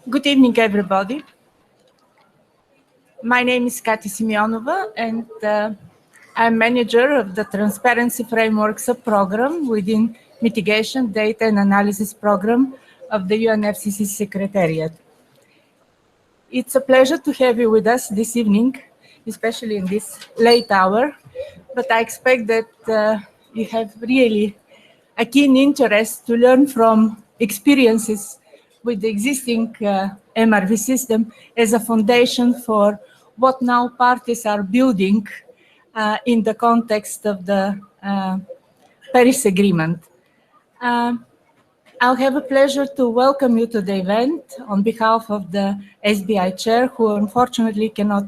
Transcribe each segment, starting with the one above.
Good evening, everybody. My name is Katia Simeonova, and I'm manager of the Transparency Framework subprogram within Mitigation, Data and Analysis program of the UNFCCC Secretariat. It's a pleasure to have you with us this evening, especially in this late hour, but I expect that you have really a keen interest to learn from experiences with the existing MRV system as a foundation for what now parties are building in the context of the Paris Agreement. I'll have a pleasure to welcome you to the event on behalf of the SBI chair, who unfortunately cannot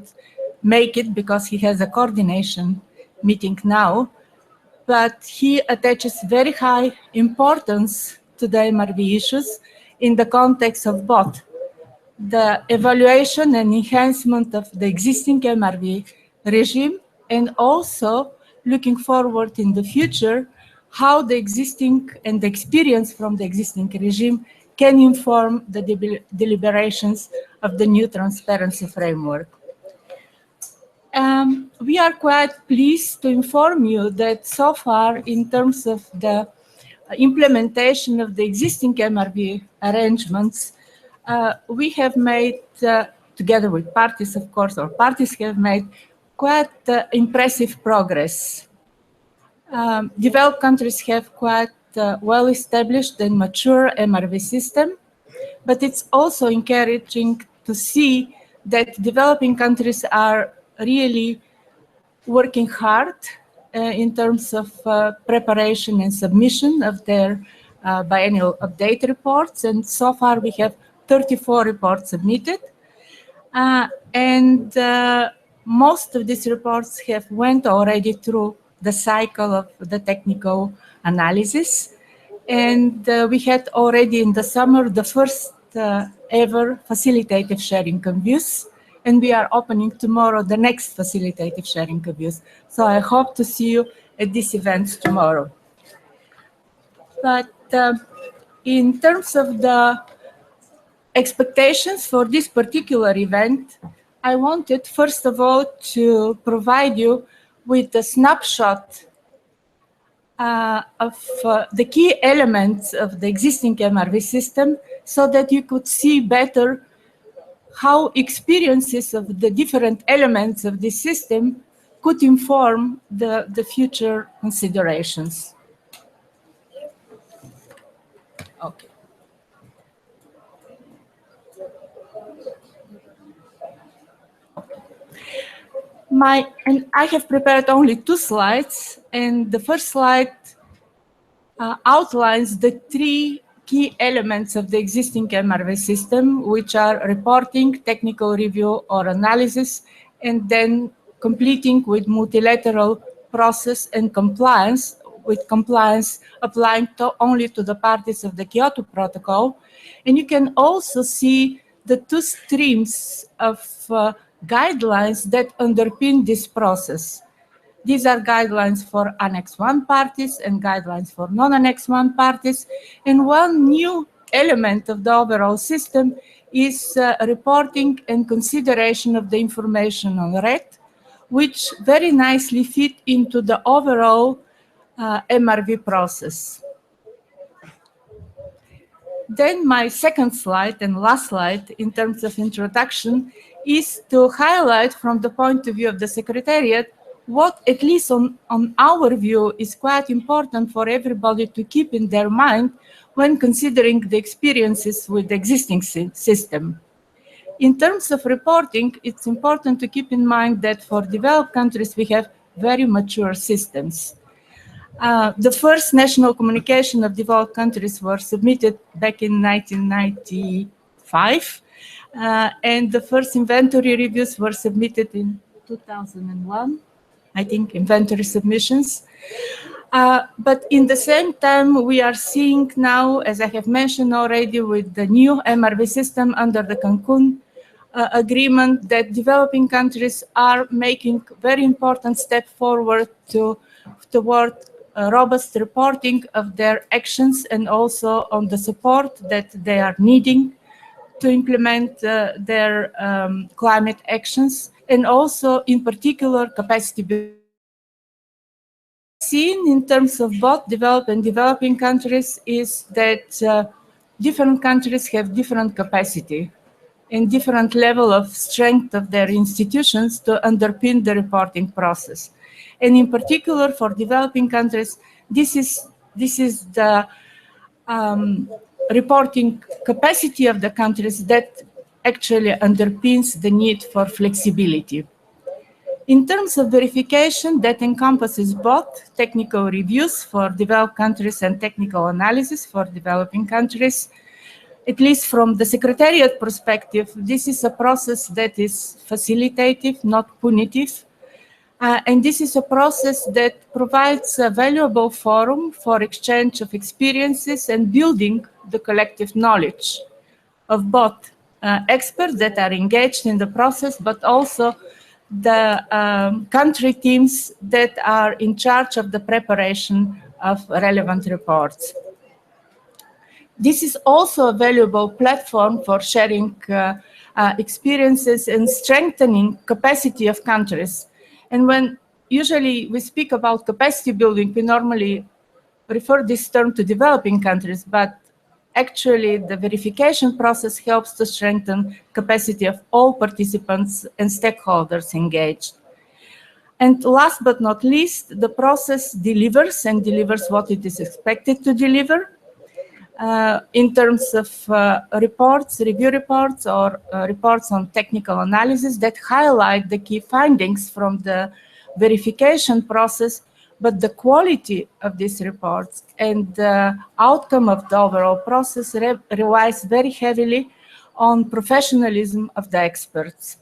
make it because he has a coordination meeting now, but he attaches very high importance to the MRV issues in the context of both the evaluation and enhancement of the existing MRV regime, and also looking forward in the future how the existing and the experience from the existing regime can inform the deliberations of the new transparency framework. We are quite pleased to inform you that so far, in terms of the implementation of the existing MRV arrangements, we have made, together with parties, of course, or parties have made quite impressive progress. Developed countries have quite well-established and mature MRV system, but it's also encouraging to see that developing countries are really working hard in terms of preparation and submission of their biennial update reports. And so far we have 34 reports submitted. Most of these reports have went already through the cycle of the technical analysis. And we had already in the summer the first ever facilitative sharing of views. And we are opening tomorrow the next facilitative sharing of views. So I hope to see you at this event tomorrow. But in terms of the expectations for this particular event, I wanted, first of all, to provide you with a snapshot of the key elements of the existing MRV system so that you could see better how experiences of the different elements of this system could inform the future considerations. Okay. And I have prepared only 2 slides, and the first slide outlines the 3 key elements of the existing MRV system, which are reporting, technical review or analysis, and then completing with multilateral process and compliance, with compliance applying only to the parties of the Kyoto Protocol. And you can also see the 2 streams of guidelines that underpin this process. These are guidelines for Annex 1 parties and guidelines for non-Annex 1 parties. And one new element of the overall system is reporting and consideration of the information on RED, which very nicely fit into the overall MRV process. Then my second slide and last slide in terms of introduction is to highlight from the point of view of the Secretariat what, at least on our view, is quite important for everybody to keep in their mind when considering the experiences with the existing system. In terms of reporting, it's important to keep in mind that for developed countries, we have very mature systems. The first national communication of developed countries were submitted back in 1995, and the first inventory reviews were submitted in 2001. I think, inventory submissions. But in the same time, we are seeing now, as I have mentioned already, with the new MRV system under the Cancun agreement, that developing countries are making very important step forward toward robust reporting of their actions and also on the support that they are needing to implement their climate actions, and also in particular capacity building. Seen in terms of both developed and developing countries is that different countries have different capacity and different level of strength of their institutions to underpin the reporting process. And in particular for developing countries, this is the reporting capacity of the countries that actually underpins the need for flexibility. In terms of verification, that encompasses both technical reviews for developed countries and technical analysis for developing countries. At least from the Secretariat perspective, this is a process that is facilitative, not punitive. And this is a process that provides a valuable forum for exchange of experiences and building the collective knowledge of both experts that are engaged in the process, but also the country teams that are in charge of the preparation of relevant reports. This is also a valuable platform for sharing experiences and strengthening capacity of countries. And when usually we speak about capacity building, we normally refer this term to developing countries, but actually the verification process helps to strengthen capacity of all participants and stakeholders engaged. And last but not least, the process delivers and delivers what it is expected to deliver. In terms of reports, review reports, or reports on technical analysis that highlight the key findings from the verification process, but the quality of these reports and the outcome of the overall process relies very heavily on professionalism of the experts.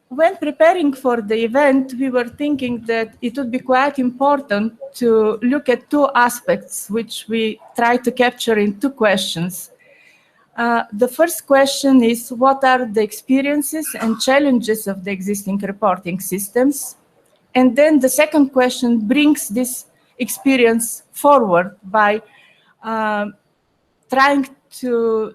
When preparing for the event, we were thinking that it would be quite important to look at two aspects, which we try to capture in two questions. The first question is, what are the experiences and challenges of the existing reporting systems? And then the second question brings this experience forward by trying to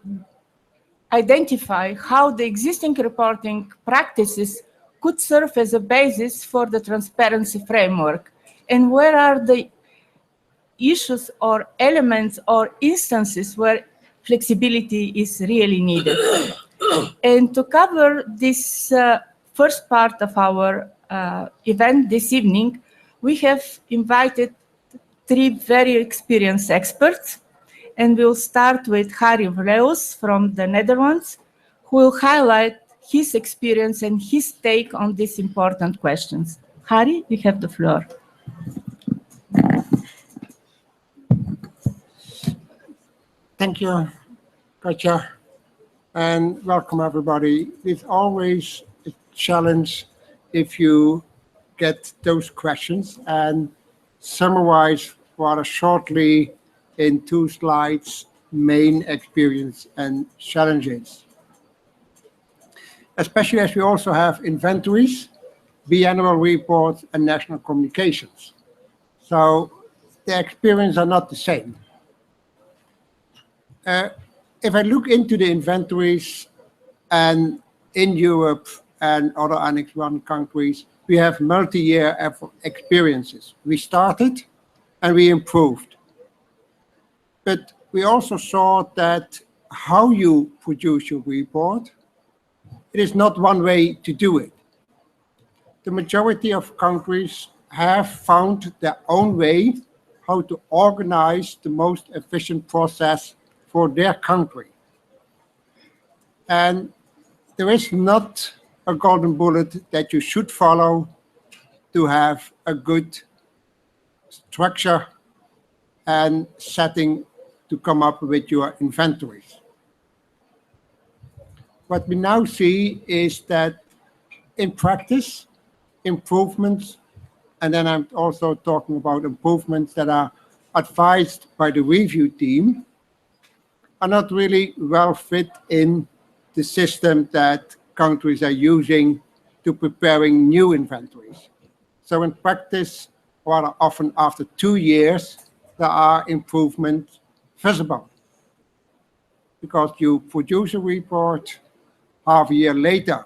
identify how the existing reporting practices could serve as a basis for the transparency framework, and where are the issues or elements or instances where flexibility is really needed. And to cover this first part of our event this evening, we have invited three very experienced experts. And we'll start with Harry Vreus from the Netherlands, who will highlight his experience and his take on these important questions. Harry, you have the floor. Thank you, Katja, and welcome everybody. It's always a challenge if you get those questions and summarize rather shortly in 2 slides, main experience and challenges. Especially as we also have inventories, biannual reports, and national communications. So the experience are not the same. If I look into the inventories, and in Europe and other Annex I countries, we have multi-year experiences. We started and we improved. But we also saw that how you produce your report, it is not one way to do it. The majority of countries have found their own way how to organize the most efficient process for their country. And there is not a golden bullet that you should follow to have a good structure and setting to come up with your inventories. What we now see is that in practice, improvements, and then I'm also talking about improvements that are advised by the review team, are not really well fit in the system that countries are using to preparing new inventories. So in practice, rather often after 2 years, there are improvements visible. because you produce a report half a year later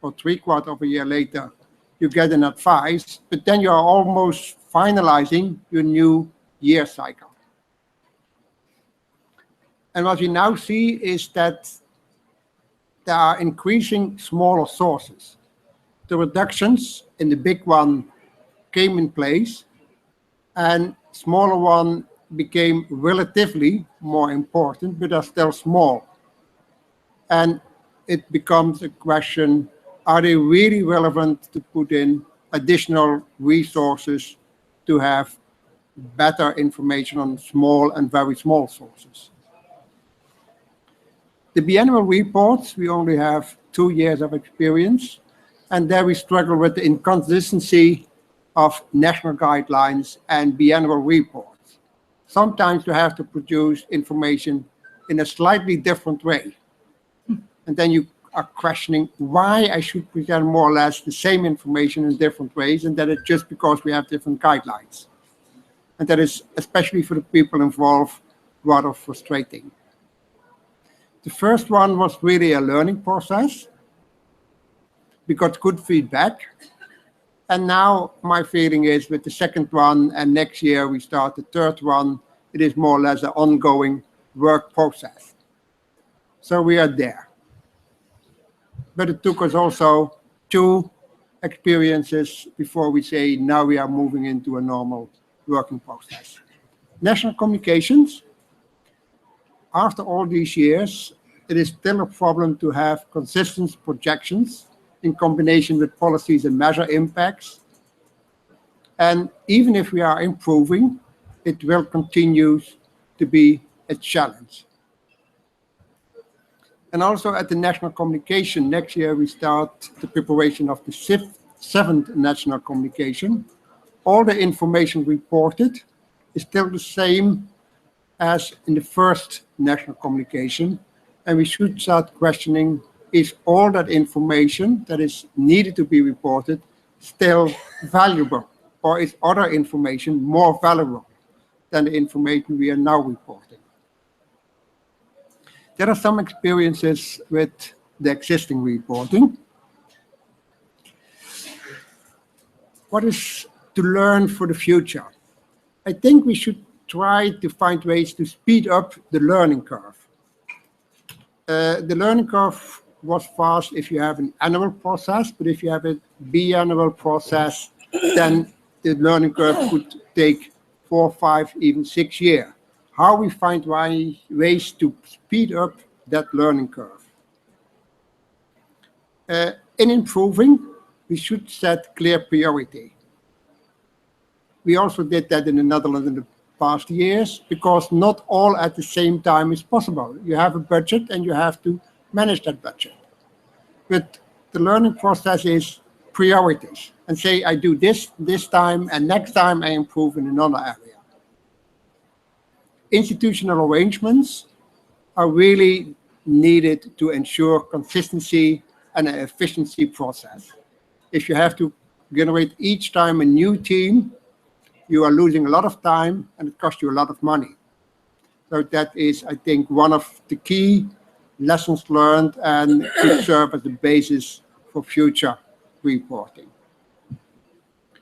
or 3/4 of a year later, you get an advice, but then you are almost finalizing your new year cycle. And what we now see is that there are increasing smaller sources. The reductions in the big one came in place, and smaller one became relatively more important, but are still small. And it becomes a question, are they really relevant to put in additional resources to have better information on small and very small sources? The biannual reports, we only have 2 years of experience, and there we struggle with the inconsistency of national guidelines and biannual reports. Sometimes you have to produce information in a slightly different way. And then you are questioning why I should present more or less the same information in different ways, and that it's just because we have different guidelines. And that is, especially for the people involved, rather frustrating. The first one was really a learning process. We got good feedback. And now my feeling is with the second one, and next year we start the third one, it is more or less an ongoing work process. So we are there. But it took us also 2 experiences before we say now we are moving into a normal working process. National communications. After all these years, it is still a problem to have consistent projections in combination with policies and measure impacts. And even if we are improving, it will continue to be a challenge. And also at the national communication, next year we start the preparation of the 7th national communication. All the information reported is still the same as in the first national communication. And we should start questioning, is all that information that is needed to be reported still valuable? Or is other information more valuable than the information we are now reporting? There are some experiences with the existing reporting. What is to learn for the future? I think we should try to find ways to speed up the learning curve. The learning curve was fast if you have an annual process, but if you have a biannual process, then the learning curve could take 4, 5, even 6 years. How we find ways to speed up that learning curve. In improving, we should set clear priority. We also did that in the Netherlands in the past years, because not all at the same time is possible. You have a budget and you have to manage that budget. But the learning process is priorities, and say I do this time, and next time I improve in another area. Institutional arrangements are really needed to ensure consistency and an efficiency process. If you have to generate each time a new team, you are losing a lot of time and it costs you a lot of money. So that is, I think, one of the key lessons learned and could serve as the basis for future reporting.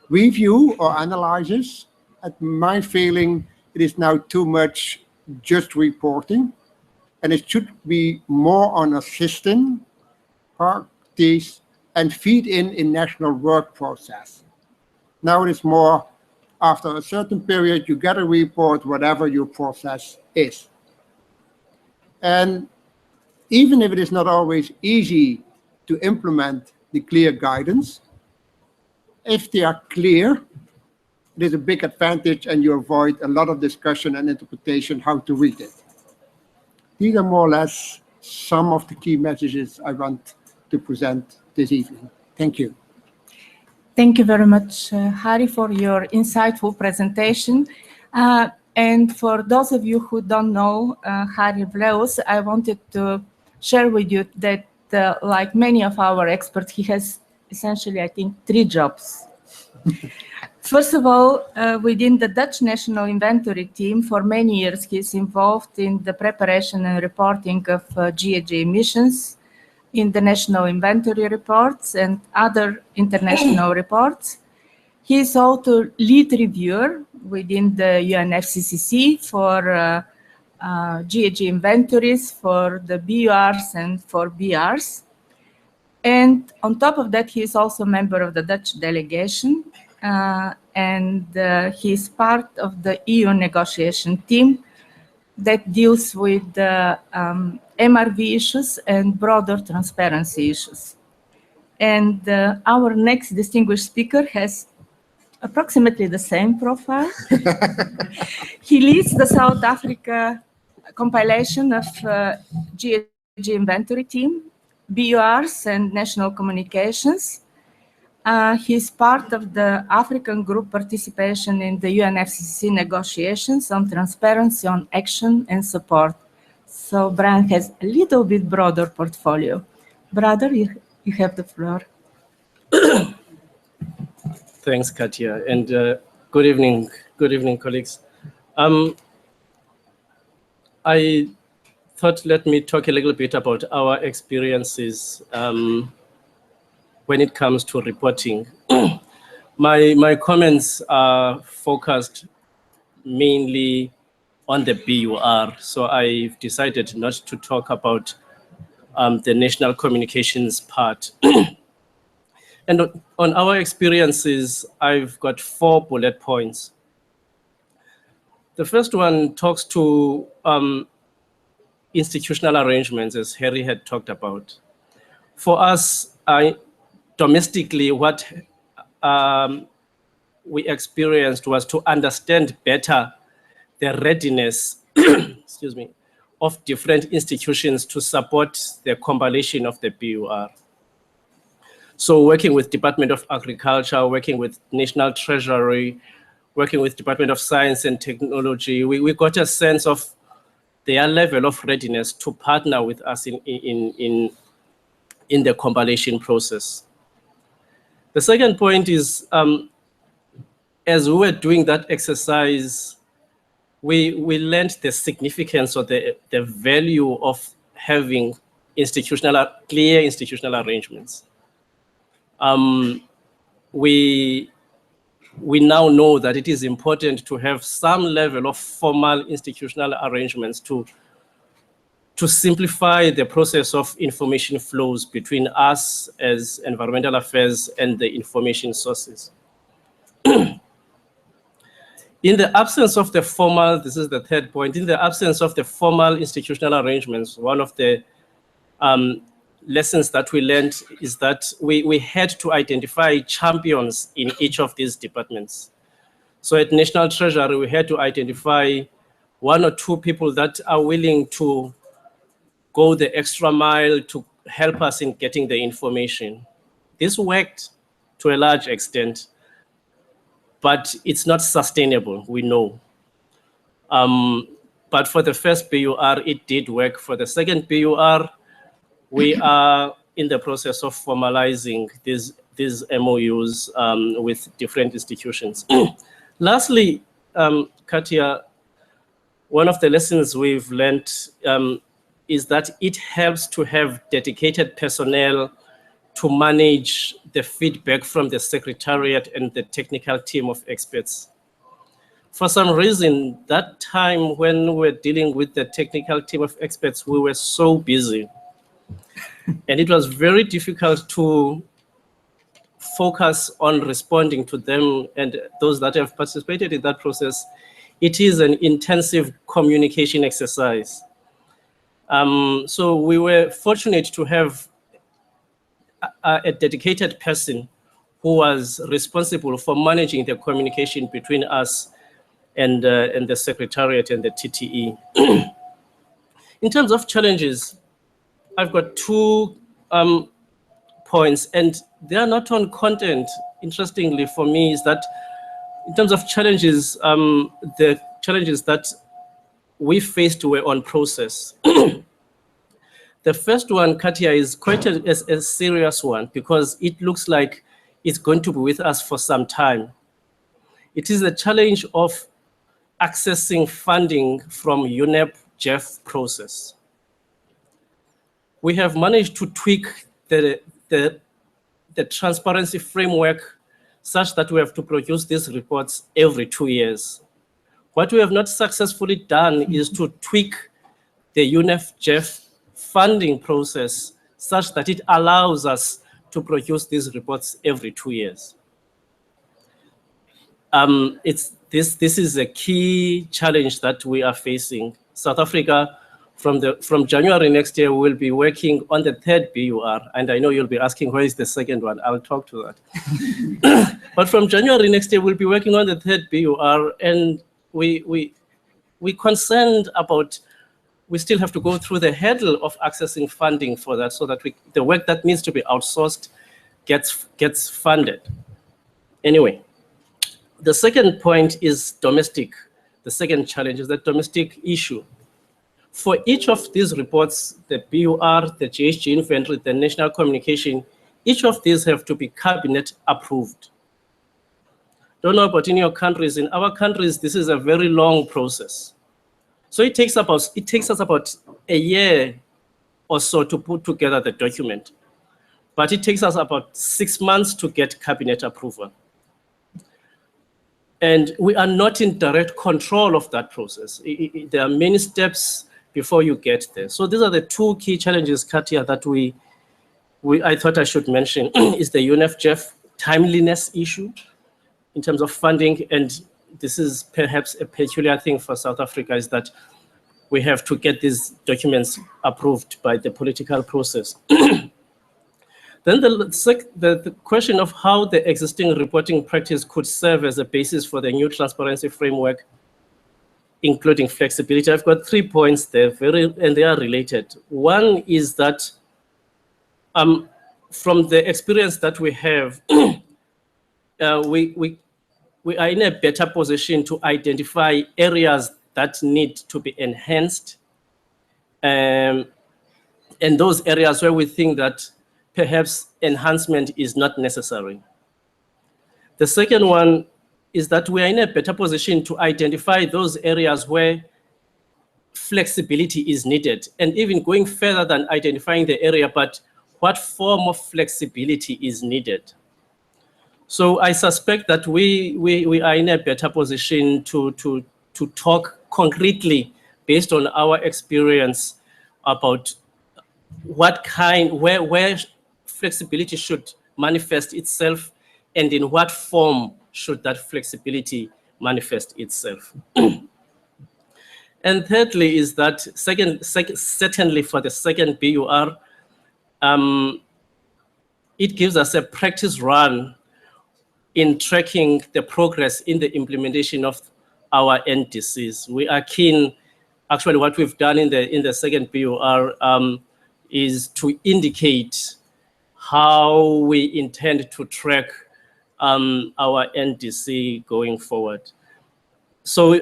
Review or analysis, at my feeling, it is now too much just reporting, and it should be more on assisting parties and feed in national work process. Now it is more, after a certain period, you get a report, whatever your process is. And even if it is not always easy to implement the clear guidance, if they are clear, it is a big advantage and you avoid a lot of discussion and interpretation how to read it. These are more or less some of the key messages I want to present this evening. Thank you. Thank you very much, Harry, for your insightful presentation. And for those of you who don't know Harry Vleus, I wanted to share with you that, like many of our experts, he has essentially, I think, 3 jobs. First of all, within the Dutch National Inventory Team, for many years, he's involved in the preparation and reporting of GHG emissions in the national inventory reports and other international reports. He is also lead reviewer within the UNFCCC for GHG inventories, for the BURs and for BRs. And on top of that, he is also a member of the Dutch delegation, and he is part of the EU negotiation team that deals with the MRV issues and broader transparency issues. And our next distinguished speaker has approximately the same profile. He leads the South Africa compilation of GHG inventory team, BURs and national communications. He's part of the African group participation in the UNFCCC negotiations on transparency on action and support. So Brian has a little bit broader portfolio. Brother, you have the floor. Thanks, Katia, and good evening, colleagues. I thought let me talk a little bit about our experiences when it comes to reporting. My comments are focused mainly on the BUR, so I've decided not to talk about the national communications part. And on our experiences, I've got 4 bullet points. The first one talks to institutional arrangements, as Harry had talked about. For us, domestically, what we experienced was to understand better the readiness excuse me, of different institutions to support the compilation of the BUR. So working with Department of Agriculture, working with National Treasury, working with Department of Science and Technology, we got a sense of their level of readiness to partner with us in the compilation process. The second point is, as we were doing that exercise, we learned the significance or the value of having clear institutional arrangements. We now know that it is important to have some level of formal institutional arrangements to simplify the process of information flows between us as environmental affairs and the information sources. In the absence of the formal, this is the third point, in the absence of the formal institutional arrangements, one of the lessons that we learned is that we had to identify champions in each of these departments. So at National Treasury, we had to identify 1 or 2 people that are willing to go the extra mile to help us in getting the information. This worked to a large extent, but it's not sustainable, we know. But for the first BUR, it did work. For the second BUR, we are in the process of formalizing these MOUs with different institutions. Lastly, Katia, one of the lessons we've learned is that it helps to have dedicated personnel to manage the feedback from the Secretariat and the technical team of experts. For some reason, that time when we were dealing with the technical team of experts, we were so busy. And it was very difficult to focus on responding to them and those that have participated in that process. It is an intensive communication exercise. So we were fortunate to have a dedicated person who was responsible for managing the communication between us and the Secretariat and the TTE. In terms of challenges, I've got 2 points, and they are not on content. Interestingly for me is that in terms of challenges, the challenges that we faced were on process. The first one, Katia, is quite a serious one because it looks like it's going to be with us for some time. It is the challenge of accessing funding from UNEP-GEF process. We have managed to tweak the transparency framework such that we have to produce these reports every 2 years. What we have not successfully done is to tweak the UNEP-GEF funding process such that it allows us to produce these reports every 2 years. This is a key challenge that we are facing. South Africa, from January next year, we will be working on the 3rd BUR, and I know you'll be asking where is the 2nd one. I'll talk to that. But from January next year, we'll be working on the 3rd BUR, and we concerned about, we still have to go through the hurdle of accessing funding for that, so that the work that needs to be outsourced gets funded. Anyway, the second point is domestic. The second challenge is the domestic issue. For each of these reports, the BUR, the GHG inventory, the national communication, each of these have to be cabinet approved. Don't know about in your countries. In our countries, this is a very long process. So it takes us about a year or so to put together the document, but it takes us about 6 months to get cabinet approval. And we are not in direct control of that process. There are many steps before you get there. So these are the two key challenges, Katia, that I thought I should mention is the UNEP-GEF timeliness issue in terms of funding. And this is perhaps a peculiar thing for South Africa, is that we have to get these documents approved by the political process. Then the question of how the existing reporting practice could serve as a basis for the new transparency framework, including flexibility. I've got 3 points there, and they are related. One is that from the experience that we have, we are in a better position to identify areas that need to be enhanced, and those areas where we think that perhaps enhancement is not necessary. The second one is that we are in a better position to identify those areas where flexibility is needed, and even going further than identifying the area, but what form of flexibility is needed. So I suspect that we are in a better position to talk concretely based on our experience about where flexibility should manifest itself, and in what form should that flexibility manifest itself. And thirdly is that certainly for the 2nd BUR, it gives us a practice run in tracking the progress in the implementation of our NDCs. We are keen, actually what we've done in the 2nd BUR is to indicate how we intend to track our NDC going forward. So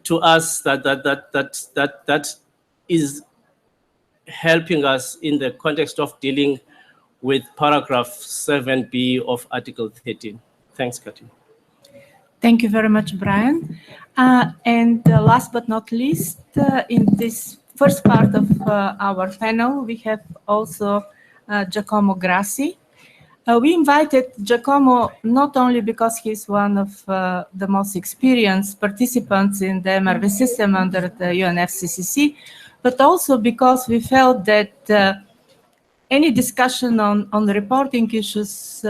to us, that is helping us in the context of dealing with paragraph 7B of Article 13. Thanks, Katia. Thank you very much, Brian. And last but not least, in this first part of our panel, we have also Giacomo Grassi. We invited Giacomo not only because he's one of the most experienced participants in the MRV system under the UNFCCC, but also because we felt that any discussion on reporting issues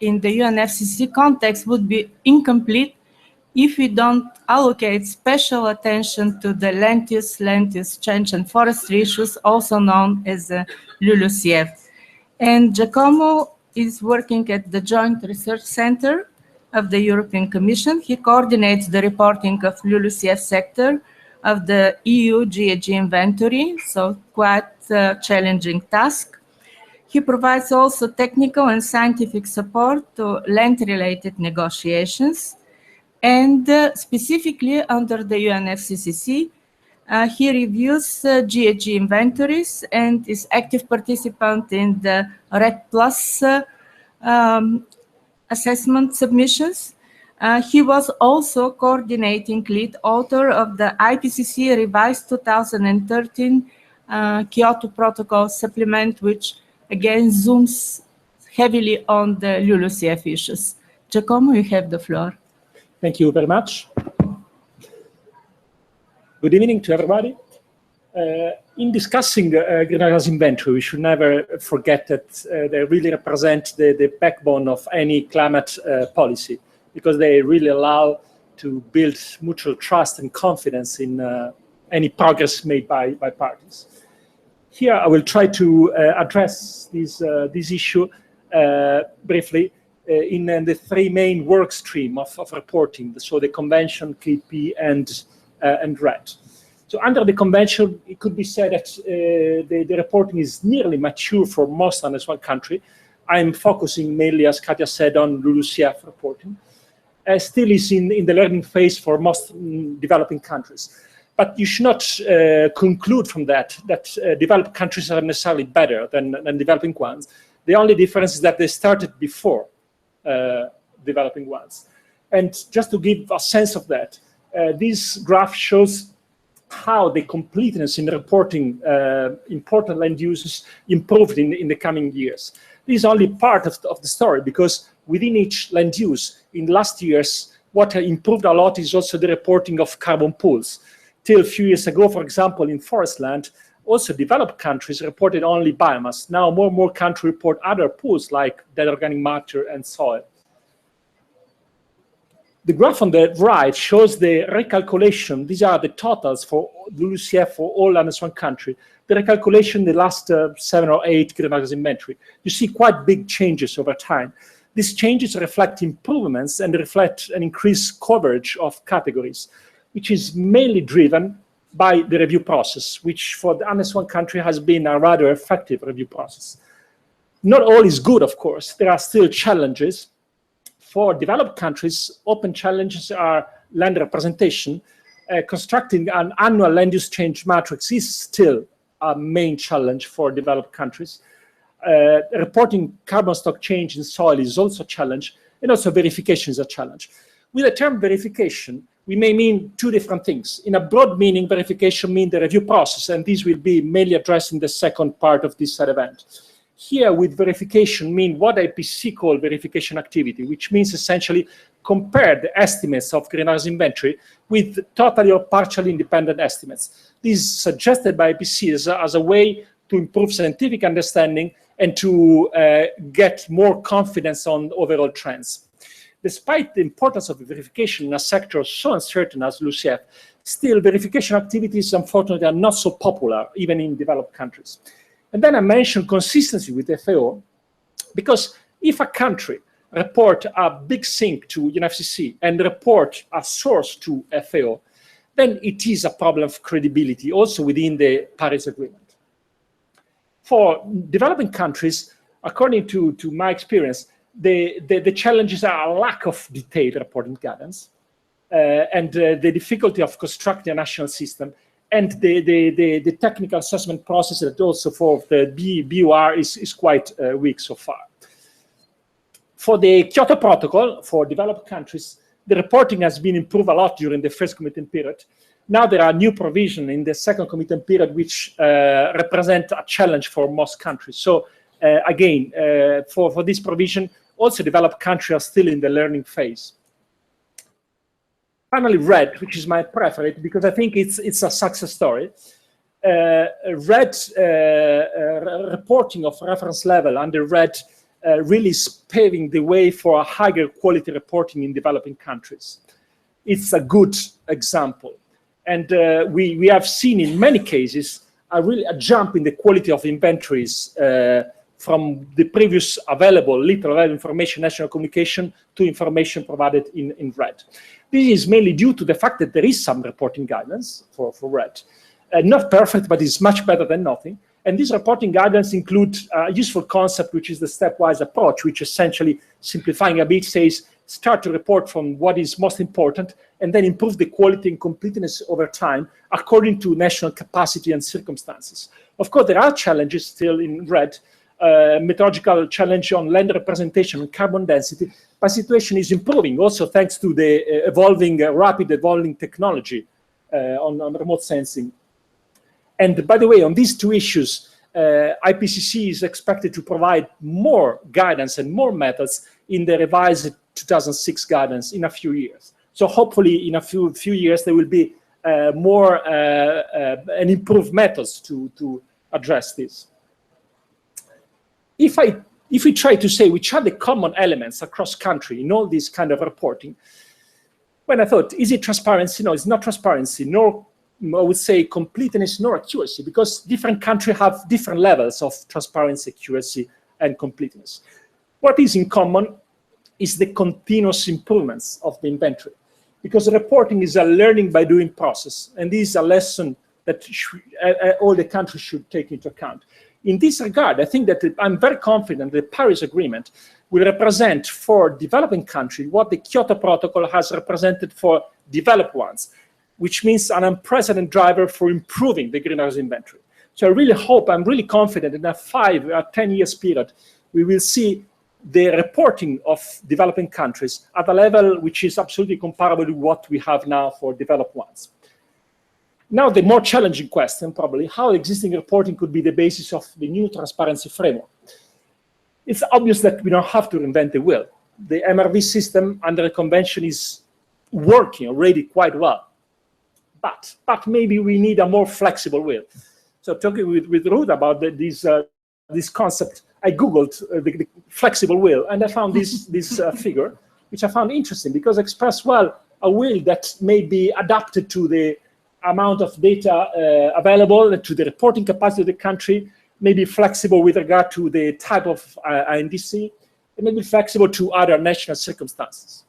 in the UNFCCC context would be incomplete if we don't allocate special attention to the land use change and forestry issues, also known as LULUCF. And Giacomo is working at the Joint Research Center of the European Commission. He coordinates the reporting of LULUCF sector of the EU GHG inventory, so quite a challenging task. He provides also technical and scientific support to land-related negotiations. And specifically under the UNFCCC, he reviews GHG inventories and is active participant in the RED Plus assessment submissions. He was also coordinating lead author of the IPCC revised 2013 Kyoto Protocol supplement, which again zooms heavily on the LULUCF issues. Giacomo, you have the floor. Thank you very much. Good evening to everybody. In discussing greenhouse gas inventory, we should never forget that they really represent the backbone of any climate policy, because they really allow to build mutual trust and confidence in any progress made by parties. Here, I will try to address this issue briefly in the three main work streams of reporting, so the convention, KP, and RED. So under the convention, it could be said that the reporting is nearly mature for most one country. I'm focusing mainly, as Katja said, on LULUCF reporting. Still is in the learning phase for most developing countries. But you should not conclude from that developed countries are necessarily better than developing ones. The only difference is that they started before developing ones. And just to give a sense of that, this graph shows how the completeness in reporting important land uses improved in the coming years. This is only part of the story, because within each land use, in last years, what improved a lot is also the reporting of carbon pools. Till a few years ago, for example, in forest land, also developed countries reported only biomass. Now more and more countries report other pools like dead organic matter and soil. The graph on the right shows the recalculation. These are the totals for LULUCF for all under one country. The recalculation in the last 7 or 8 greenhouse gas inventory. You see quite big changes over time. These changes reflect improvements and reflect an increased coverage of categories, which is mainly driven by the review process, which for the under one country has been a rather effective review process. Not all is good, of course. There are still challenges. For developed countries, open challenges are land representation. Constructing an annual land use change matrix is still a main challenge for developed countries. Reporting carbon stock change in soil is also a challenge, and also verification is a challenge. With the term verification, we may mean two different things. In a broad meaning, verification means the review process, and this will be mainly addressed in the second part of this event. Here, with verification, mean what IPCC call verification activity, which means essentially compare the estimates of greenhouse inventory with totally or partially independent estimates. This is suggested by IPCC as a way to improve scientific understanding and to get more confidence on overall trends. Despite the importance of verification in a sector so uncertain as LULUCF, still verification activities, unfortunately, are not so popular, even in developed countries. And then I mentioned consistency with FAO, because if a country report a big sink to UNFCCC and report a source to FAO, then it is a problem of credibility also within the Paris Agreement. For developing countries, according to my experience, the challenges are a lack of detailed reporting guidance and the difficulty of constructing a national system, and the technical assessment process that also for the BUR is quite weak so far. For the Kyoto Protocol, for developed countries, the reporting has been improved a lot during the first commitment period. Now there are new provisions in the second commitment period which represent a challenge for most countries. So again, for this provision, also developed countries are still in the learning phase. Finally, RED, which is my preferred, because I think it's a success story. RED reporting of reference level under RED really is paving the way for a higher quality reporting in developing countries. It's a good example. And we have seen in many cases a jump in the quality of inventories from the previous available little information national communication to information provided in RED. This is mainly due to the fact that there is some reporting guidance for RED. Not perfect, but it's much better than nothing. And these reporting guidance include a useful concept, which is the stepwise approach, which essentially, simplifying a bit, says start to report from what is most important and then improve the quality and completeness over time according to national capacity and circumstances. Of course, there are challenges still in RED. methodological challenge on land representation and carbon density, but situation is improving also thanks to the rapid evolving technology on remote sensing. And by the way, on these two issues, IPCC is expected to provide more guidance and more methods in the revised 2006 guidance in a few years. So hopefully in a few years there will be more and improved methods to address this. If we try to say which are the common elements across country in all this kind of reporting, when I thought, is it transparency? No, it's not transparency, nor I would say completeness nor accuracy, because different countries have different levels of transparency, accuracy, and completeness. What is in common is the continuous improvements of the inventory, because reporting is a learning by doing process, and this is a lesson that all the countries should take into account. In this regard, I think that I'm very confident the Paris Agreement will represent for developing countries what the Kyoto Protocol has represented for developed ones, which means an unprecedented driver for improving the greenhouse inventory. So I really hope, I'm really confident in a 5 or 10 years period, we will see the reporting of developing countries at a level which is absolutely comparable to what we have now for developed ones. Now, the more challenging question, probably, how existing reporting could be the basis of the new transparency framework. It's obvious that we don't have to reinvent the wheel. The MRV system under the convention is working already quite well. But maybe we need a more flexible wheel. So talking with Ruth about this concept, I Googled the flexible wheel, and I found this figure, which I found interesting because it expressed well a wheel that may be adapted to the amount of data available and to the reporting capacity of the country, maybe flexible with regard to the type of INDC, and maybe flexible to other national circumstances.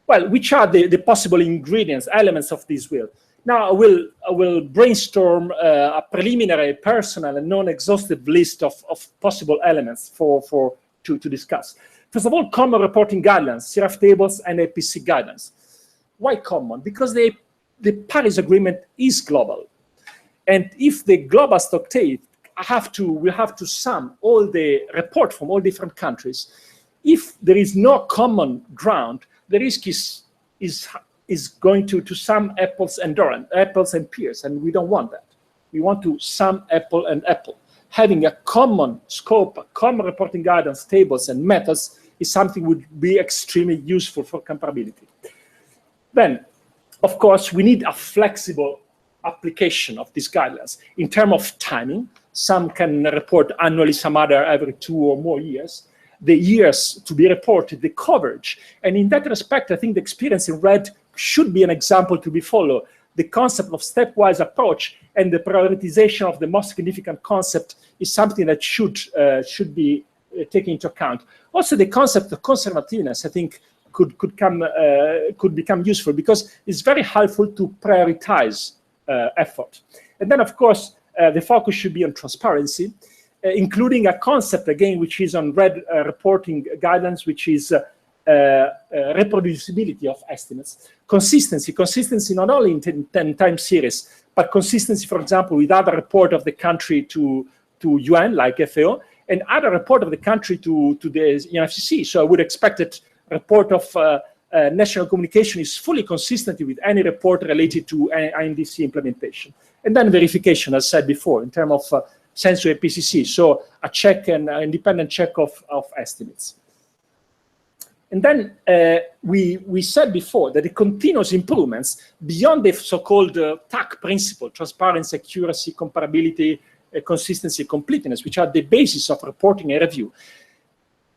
Well, which are the possible ingredients, elements of this wheel? Now, I will brainstorm a preliminary, personal, and non-exhaustive list of possible elements to discuss. First of all, common reporting guidelines, CRF tables, and APC guidance. Why common? Because the Paris Agreement is global. And if the global stock take, we have to sum all the report from all different countries. If there is no common ground, the risk is going to sum apples and pears, and we don't want that. We want to sum apple and apple. Having a common scope, a common reporting guidance, tables, and methods is something would be extremely useful for comparability. Then, of course, we need a flexible application of these guidelines in terms of timing. Some can report annually, some other every 2 or more years. The years to be reported, the coverage. And in that respect, I think the experience in red should be an example to be followed. The concept of stepwise approach and the prioritization of the most significant concept is something that should be taken into account. Also, the concept of conservativeness, I think, could become useful because it's very helpful to prioritize effort. And then, of course, the focus should be on transparency, including a concept, again, which is on red reporting guidance, which is reproducibility of estimates. Consistency not only in 10 time series, but consistency, for example, with other report of the country to UN, like FAO, and other report of the country to the UNFCCC. So I would expect that report of national communication is fully consistent with any report related to INDC implementation. And then verification, as said before, in terms of census IPCC, so a check and independent check of estimates. And then we said before that the continuous improvements beyond the so-called TAC principle, transparency, accuracy, comparability, consistency, completeness, which are the basis of reporting and review.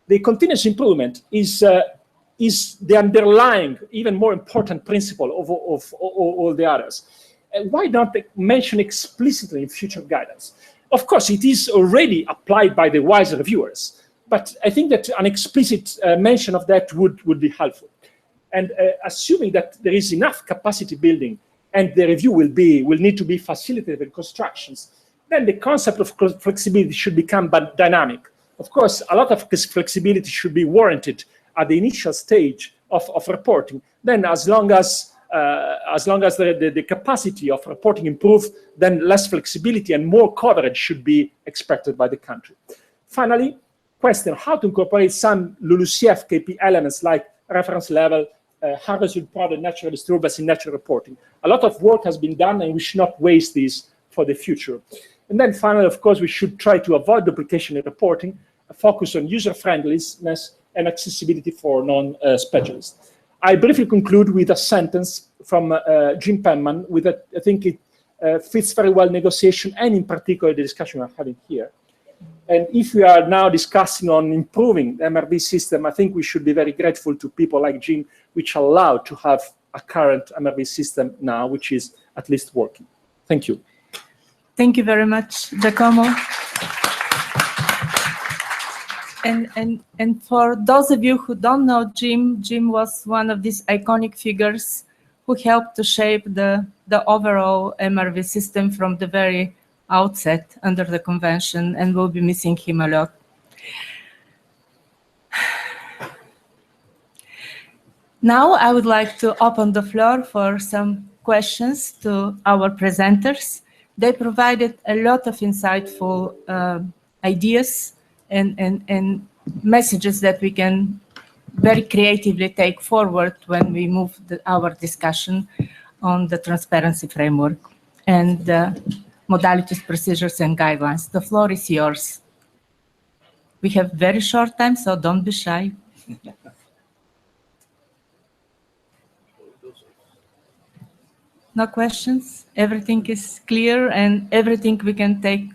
The continuous improvement is the underlying, even more important principle of all the others. Why not mention explicitly in future guidance? Of course, it is already applied by the wise reviewers, but I think that an explicit mention of that would be helpful. And assuming that there is enough capacity building and the review will need to be facilitated in constructions, then the concept of flexibility should become dynamic. Of course, a lot of this flexibility should be warranted at the initial stage of reporting. Then as long as the capacity of reporting improves, then less flexibility and more coverage should be expected by the country. Finally, question, how to incorporate some LULUCF KP elements like reference level, harvested product, natural disturbance in natural reporting. A lot of work has been done, and we should not waste this for the future. And then finally, of course, we should try to avoid duplication in reporting, focus on user-friendliness and accessibility for non-specialists. I briefly conclude with a sentence from Jim Penman, with I think it fits very well negotiation, and in particular the discussion we're having here. And if we are now discussing on improving the MRV system, I think we should be very grateful to people like Jim, which allowed to have a current MRV system now, which is at least working. Thank you. Thank you very much, Giacomo. And for those of you who don't know Jim, Jim was one of these iconic figures who helped to shape the overall MRV system from the very outset under the convention, and we'll be missing him a lot. Now I would like to open the floor for some questions to our presenters. They provided a lot of insightful ideas and messages that we can very creatively take forward when we move our discussion on the transparency framework and modalities, procedures, and guidelines. The floor is yours. We have very short time, so don't be shy. No questions? Everything is clear, and everything we can take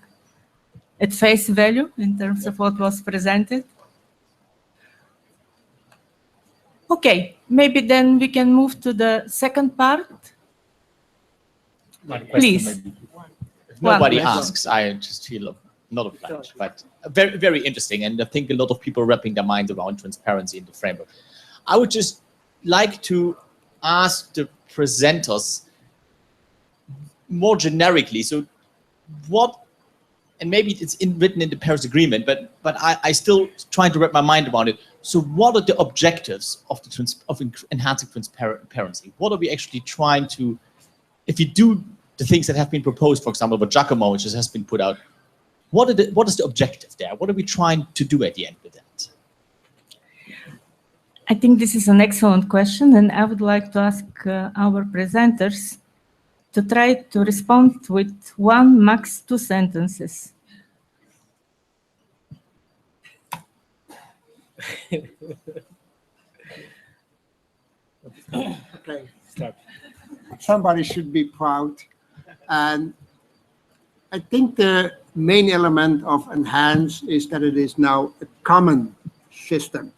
at face value in terms of what was presented? Okay, maybe then we can move to the second part. Please. Nobody asks, I just feel not obliged, but very, very interesting. And I think a lot of people are wrapping their minds around transparency in the framework. I would just like to ask the presenters more generically. So what, and maybe it's written in the Paris Agreement, but I still trying to wrap my mind around it. So what are the objectives of enhancing transparency? What are we actually trying to, if you do the things that have been proposed, for example, by Giacomo, which has been put out, what is the objective there? What are we trying to do at the end with that? I think this is an excellent question, and I would like to ask our presenters to try to respond with 1, max 2 sentences. Okay. Somebody should be proud. And I think the main element of Enhance is that it is now a common system,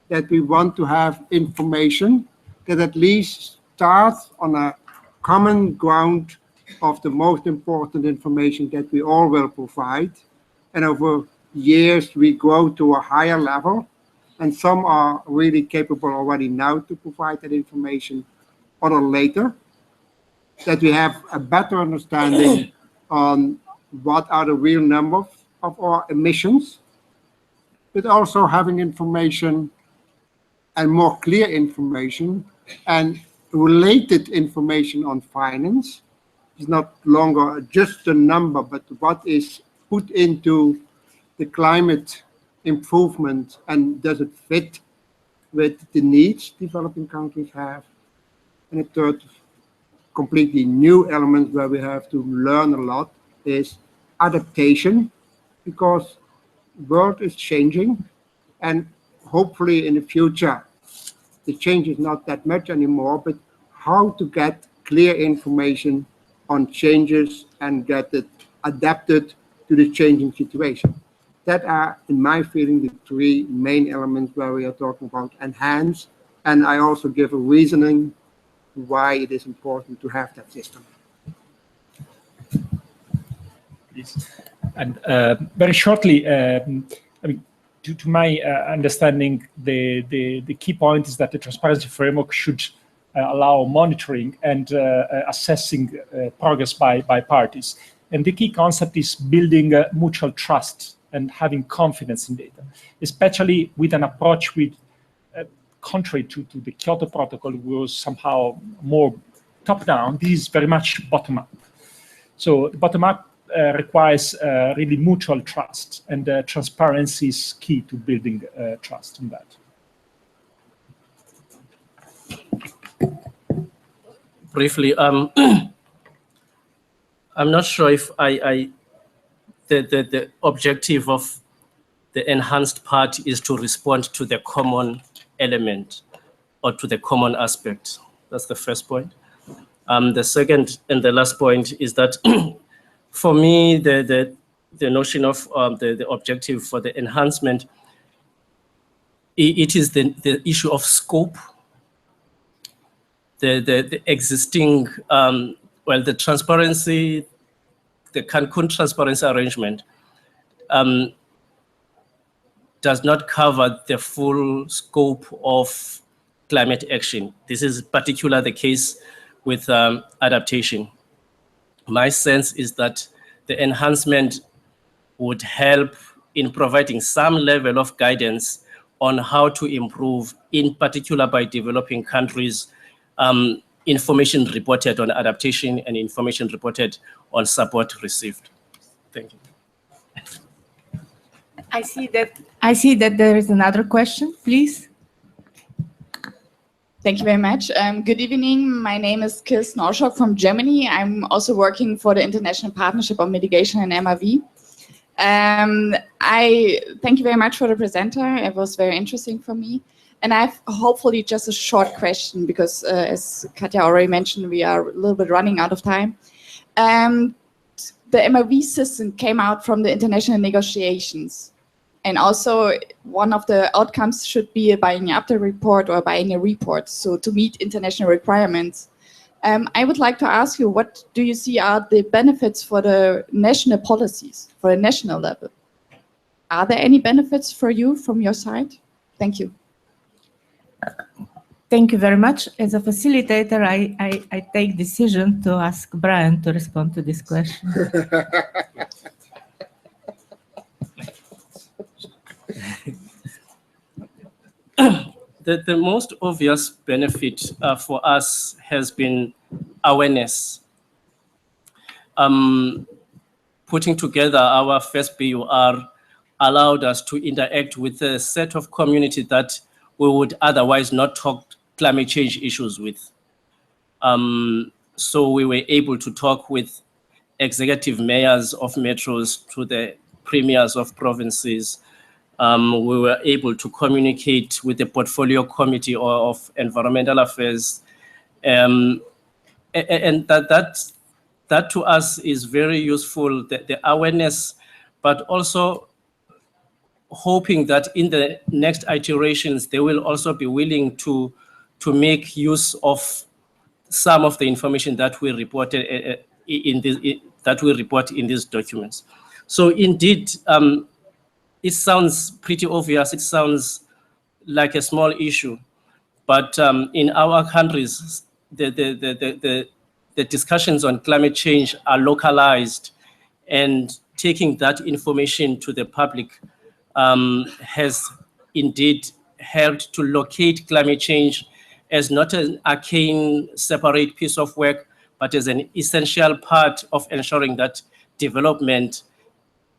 that we want to have information that at least starts on a common ground of the most important information that we all will provide. And over years, we grow to a higher level. And some are really capable already now to provide that information, or later, that we have a better understanding on what are the real numbers of our emissions, but also having information and more clear information and related information on finance. It's not longer just a number, but what is put into the climate improvement, and does it fit with the needs developing countries have? And a third completely new element where we have to learn a lot is adaptation, because the world is changing, and hopefully in the future the change is not that much anymore, but how to get clear information on changes and get it adapted to the changing situation. That are, in my feeling, the 3 main elements where we are talking about Enhance, and I also give a reasoning why it is important to have that system. And very shortly, I mean, to my understanding, the key point is that the transparency framework should allow monitoring and assessing progress by parties. And the key concept is building mutual trust and having confidence in data, especially with an approach with contrary to the Kyoto Protocol, was somehow more top-down. This is very much bottom-up. So bottom-up requires really mutual trust, and transparency is key to building trust in that. Briefly, I'm not sure if the objective of the enhanced part is to respond to the common element or to the common aspect. That's the first point. The second and the last point is that for me, the notion of the objective for the enhancement, it is the issue of scope, the existing, well, the transparency, the Cancun transparency arrangement does not cover the full scope of climate action. This is particularly the case with adaptation. My sense is that the enhancement would help in providing some level of guidance on how to improve, in particular by developing countries, information reported on adaptation and information reported on support received. Thank you. I see that there is another question, please. Thank you very much. Good evening. My name is Kirsten Orschok from Germany. I'm also working for the International Partnership on Mitigation and MRV. I thank you very much for the presenter. It was very interesting for me. And I have hopefully just a short question because as Katja already mentioned, we are a little bit running out of time. The MRV system came out from the international negotiations. And also one of the outcomes should be a biennial report or biennial report, so to meet international requirements. I would like to ask you, what do you see are the benefits for the national policies, for the national level? Are there any benefits for you from your side? Thank you. Thank you very much. As a facilitator, I take decision to ask Brian to respond to this question. The most obvious benefit for us has been awareness. Putting together our first BUR allowed us to interact with a set of community that we would otherwise not talk climate change issues with. So we were able to talk with executive mayors of metros to the premiers of provinces. We were able to communicate with the portfolio committee of environmental affairs. And that to us is very useful, the awareness, but also hoping that in the next iterations, they will also be willing to make use of some of the information that we reported that we report in these documents. So indeed, it sounds pretty obvious. It sounds like a small issue, but in our countries, the discussions on climate change are localized, and taking that information to the public has indeed helped to locate climate change as not an arcane, separate piece of work, but as an essential part of ensuring that development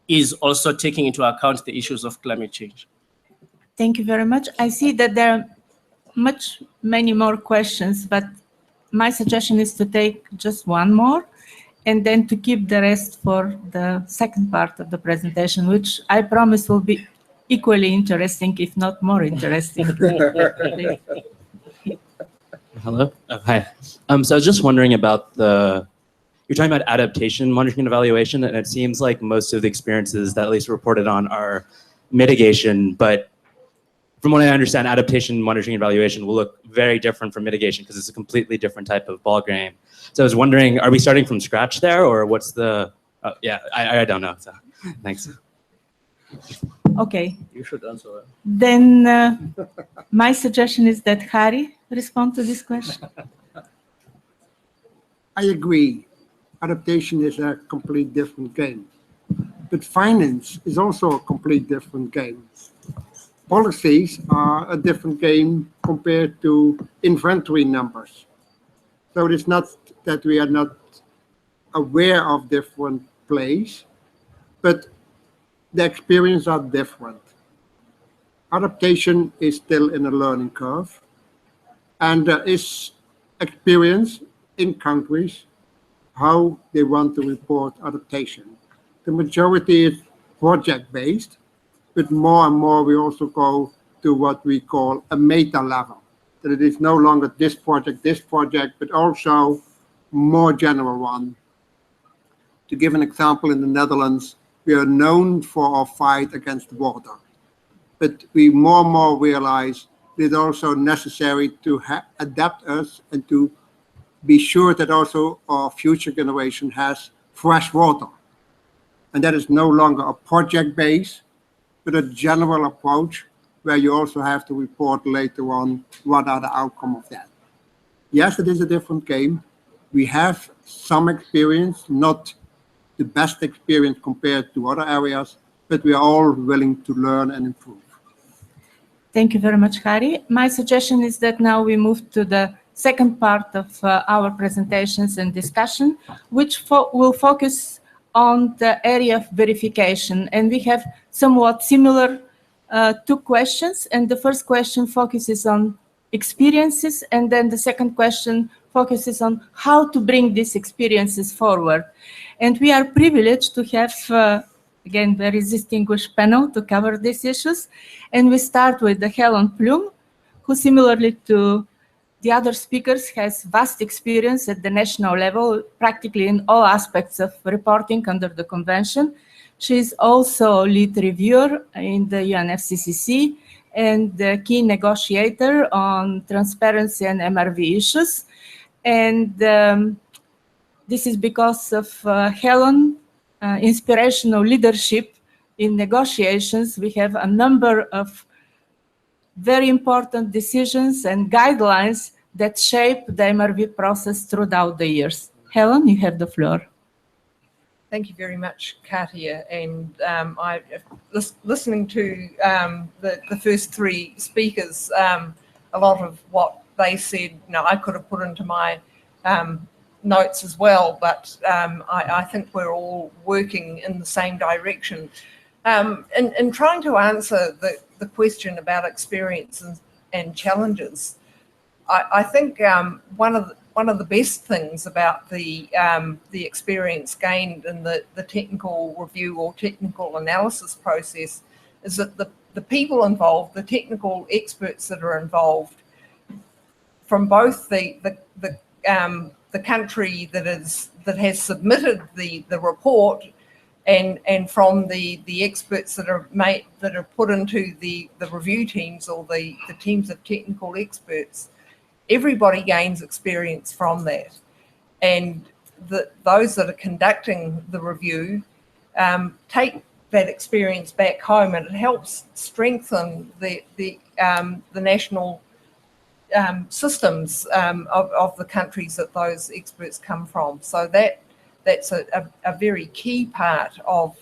is also taking into account the issues of climate change. Thank you very much. I see that there are many more questions, but my suggestion is to take just one more and then to keep the rest for the second part of the presentation, which I promise will be equally interesting, if not more interesting. Hello. Oh, hi. So I was just wondering about you're talking about adaptation, monitoring, and evaluation, and it seems like most of the experiences that at least reported on are mitigation, but from what I understand, adaptation, monitoring, and evaluation will look very different from mitigation because it's a completely different type of ball game. So I was wondering, are we starting from scratch there, or what's the, yeah, I don't know, so thanks. Okay. You should answer. Then my suggestion is that Harry respond to this question. I agree. Adaptation is a complete different game. But finance is also a complete different game. Policies are a different game compared to inventory numbers. So it is not that we are not aware of different place, but the experiences are different. Adaptation is still in a learning curve, and there is experience in countries how they want to report adaptation. The majority is project-based, but more and more we also go to what we call a meta level, that it is no longer this project, but also more general one. To give an example, in the Netherlands, we are known for our fight against water, but we more and more realize it's also necessary to adapt us and to be sure that also our future generation has fresh water. And that is no longer a project base, but a general approach where you also have to report later on what are the outcome of that. Yes, it is a different game. We have some experience, not the best experience compared to other areas, but we are all willing to learn and improve. Thank you very much, Harry. My suggestion is that now we move to the second part of our presentations and discussion, which will focus on the area of verification. And we have somewhat similar two questions. And the first question focuses on experiences, and then the second question focuses on how to bring these experiences forward. And we are privileged to have again, very distinguished panel to cover these issues. And we start with Helen Plum, who similarly to the other speakers has vast experience at the national level, practically in all aspects of reporting under the convention. She is also lead reviewer in the UNFCCC and the key negotiator on transparency and MRV issues. And this is because of Helen inspirational leadership in negotiations. We have a number of very important decisions and guidelines that shape the MRV process throughout the years. Helen, you have the floor. Thank you very much, Katia. And listening to the first three speakers, a lot of what they said, I could have put into my notes as well, but I think we're all working in the same direction. In trying to answer the question about experience and challenges, I think one of the best things about the experience gained in the technical review or technical analysis process is that the people involved, the technical experts that are involved, from both the country that has submitted the report and from the experts that are put into the review teams or the teams of technical experts, everybody gains experience from that. And those that are conducting the review take that experience back home, and it helps strengthen the national systems of the countries that those experts come from. So that's a very key part of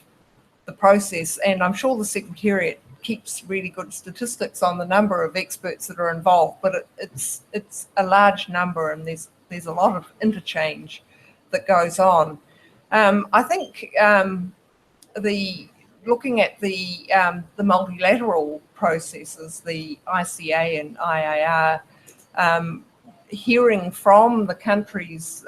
the process. And I'm sure the Secretariat keeps really good statistics on the number of experts that are involved, but it's a large number, and there's a lot of interchange that goes on. I think looking at the multilateral processes, the ICA and IAR, hearing from the countries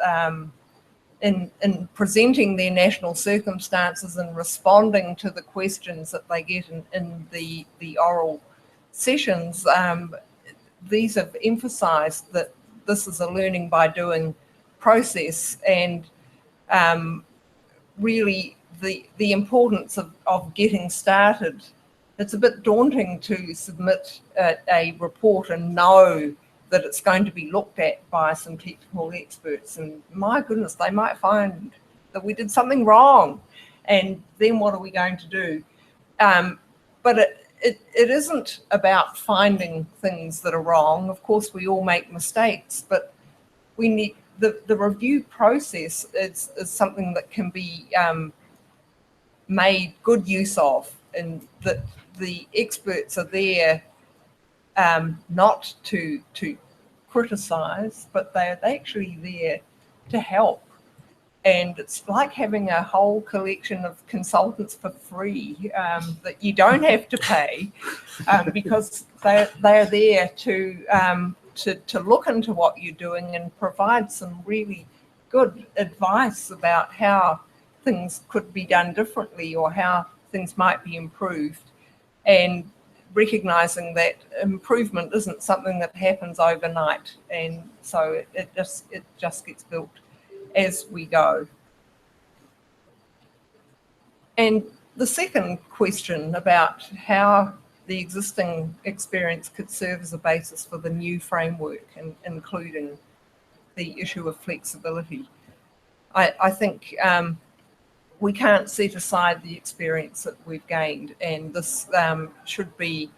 in presenting their national circumstances and responding to the questions that they get in the oral sessions, these have emphasised that this is a learning by doing process, and really the importance of getting started. It's a bit daunting to submit a report and know that it's going to be looked at by some technical experts, and my goodness, they might find that we did something wrong, and then what are we going to do? But it isn't about finding things that are wrong. Of course, we all make mistakes, but we need the review process is something that can be made good use of, and that the experts are there not to criticize, but they're actually there to help. And it's like having a whole collection of consultants for free that you don't have to pay because they are there to look into what you're doing and provide some really good advice about how things could be done differently or how things might be improved, and recognizing that improvement isn't something that happens overnight, and so it just gets built as we go. And the second question about how the existing experience could serve as a basis for the new framework, and including the issue of flexibility. I think we can't set aside the experience that we've gained, and this should be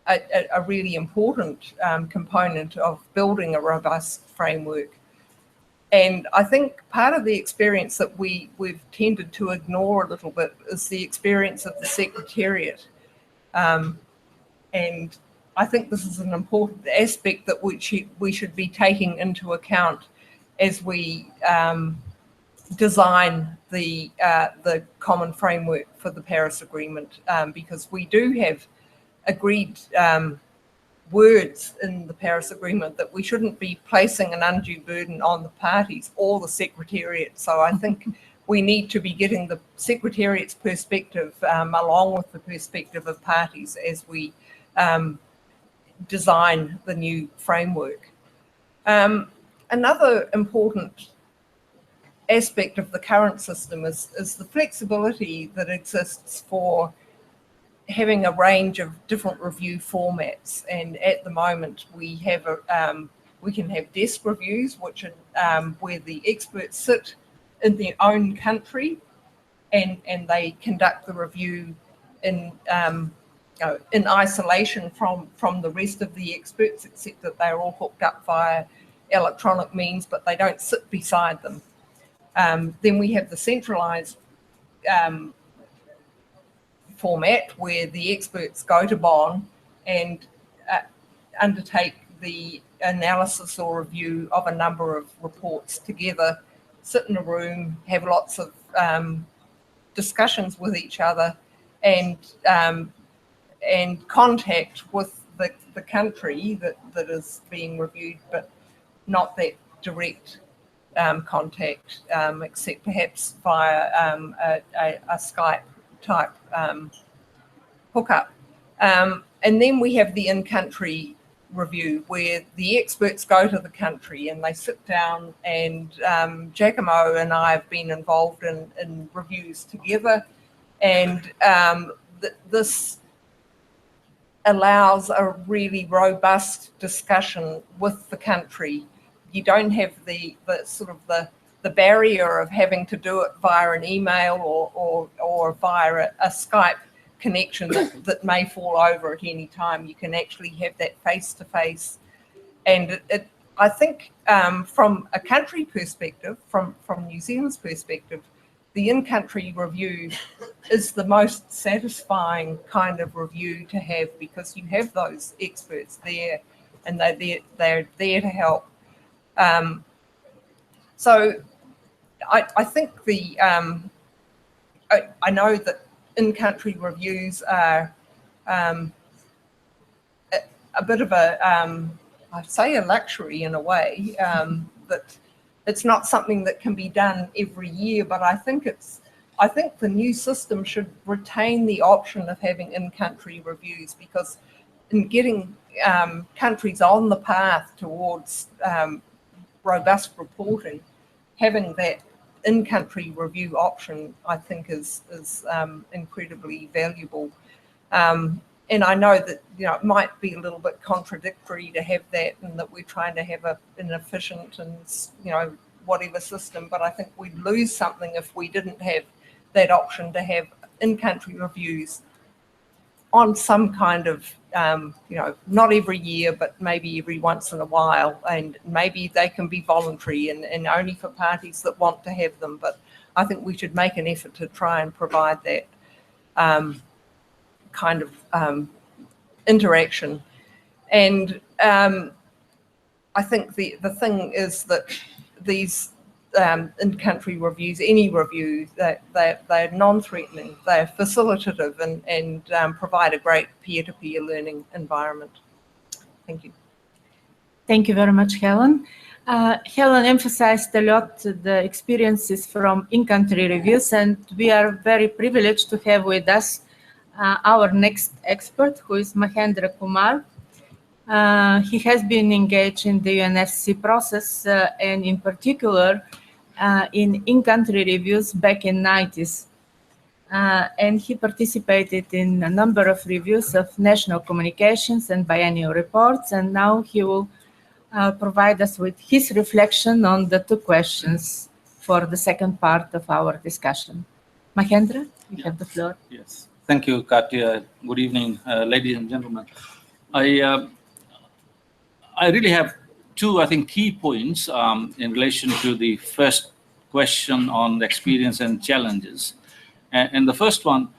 a really important component of building a robust framework. And I think part of the experience that we've tended to ignore a little bit is the experience of the Secretariat. And I think this is an important aspect that we should be taking into account as we design the common framework for the Paris Agreement, because we do have agreed words in the Paris Agreement that we shouldn't be placing an undue burden on the parties or the Secretariat. So I think we need to be getting the Secretariat's perspective along with the perspective of parties as we design the new framework. Another important aspect of the current system is the flexibility that exists for having a range of different review formats. And at the moment, we have we can have desk reviews, which are where the experts sit in their own country, and they conduct the review in isolation from the rest of the experts, except that they're all hooked up via electronic means, but they don't sit beside them. Then we have the centralised format where the experts go to Bonn and undertake the analysis or review of a number of reports together, sit in a room, have lots of discussions with each other, and contact with the country that is being reviewed, but not that direct contact, except perhaps via a Skype type hookup. And then we have the in-country review where the experts go to the country and they sit down, and Giacomo and I have been involved in reviews together, and this allows a really robust discussion with the country. You don't have the sort of the barrier of having to do it via an email or via a Skype connection that may fall over at any time. You can actually have that face-to-face. And I think from a country perspective, from New Zealand's perspective, the in-country review is the most satisfying kind of review to have, because you have those experts there and they're there to help. So I think I know that in-country reviews are a bit of I'd say a luxury in a way, that it's not something that can be done every year, but I think the new system should retain the option of having in-country reviews, because in getting countries on the path towards robust reporting, having that in-country review option, I think, is incredibly valuable. And I know that it might be a little bit contradictory to have that, and that we're trying to have an efficient and whatever system, but I think we'd lose something if we didn't have that option to have in-country reviews on some kind of not every year, but maybe every once in a while, and maybe they can be voluntary and only for parties that want to have them. But I think we should make an effort to try and provide that kind of interaction. And I think the thing is that these in-country reviews, any review, they're non-threatening, they're facilitative, and provide a great peer-to-peer learning environment. Thank you. Thank you very much, Helen. Helen emphasized a lot the experiences from in-country reviews, and we are very privileged to have with us our next expert, who is Mahendra Kumar. He has been engaged in the UNFCCC process, and in particular in in-country reviews back in 90s. And he participated in a number of reviews of national communications and biennial reports, and now he will provide us with his reflection on the two questions for the second part of our discussion. Mahendra, you have the floor. Yes, thank you, Katya. Good evening, ladies and gentlemen. I really have two, I think, key points in relation to the first question on the experience and challenges. And the first one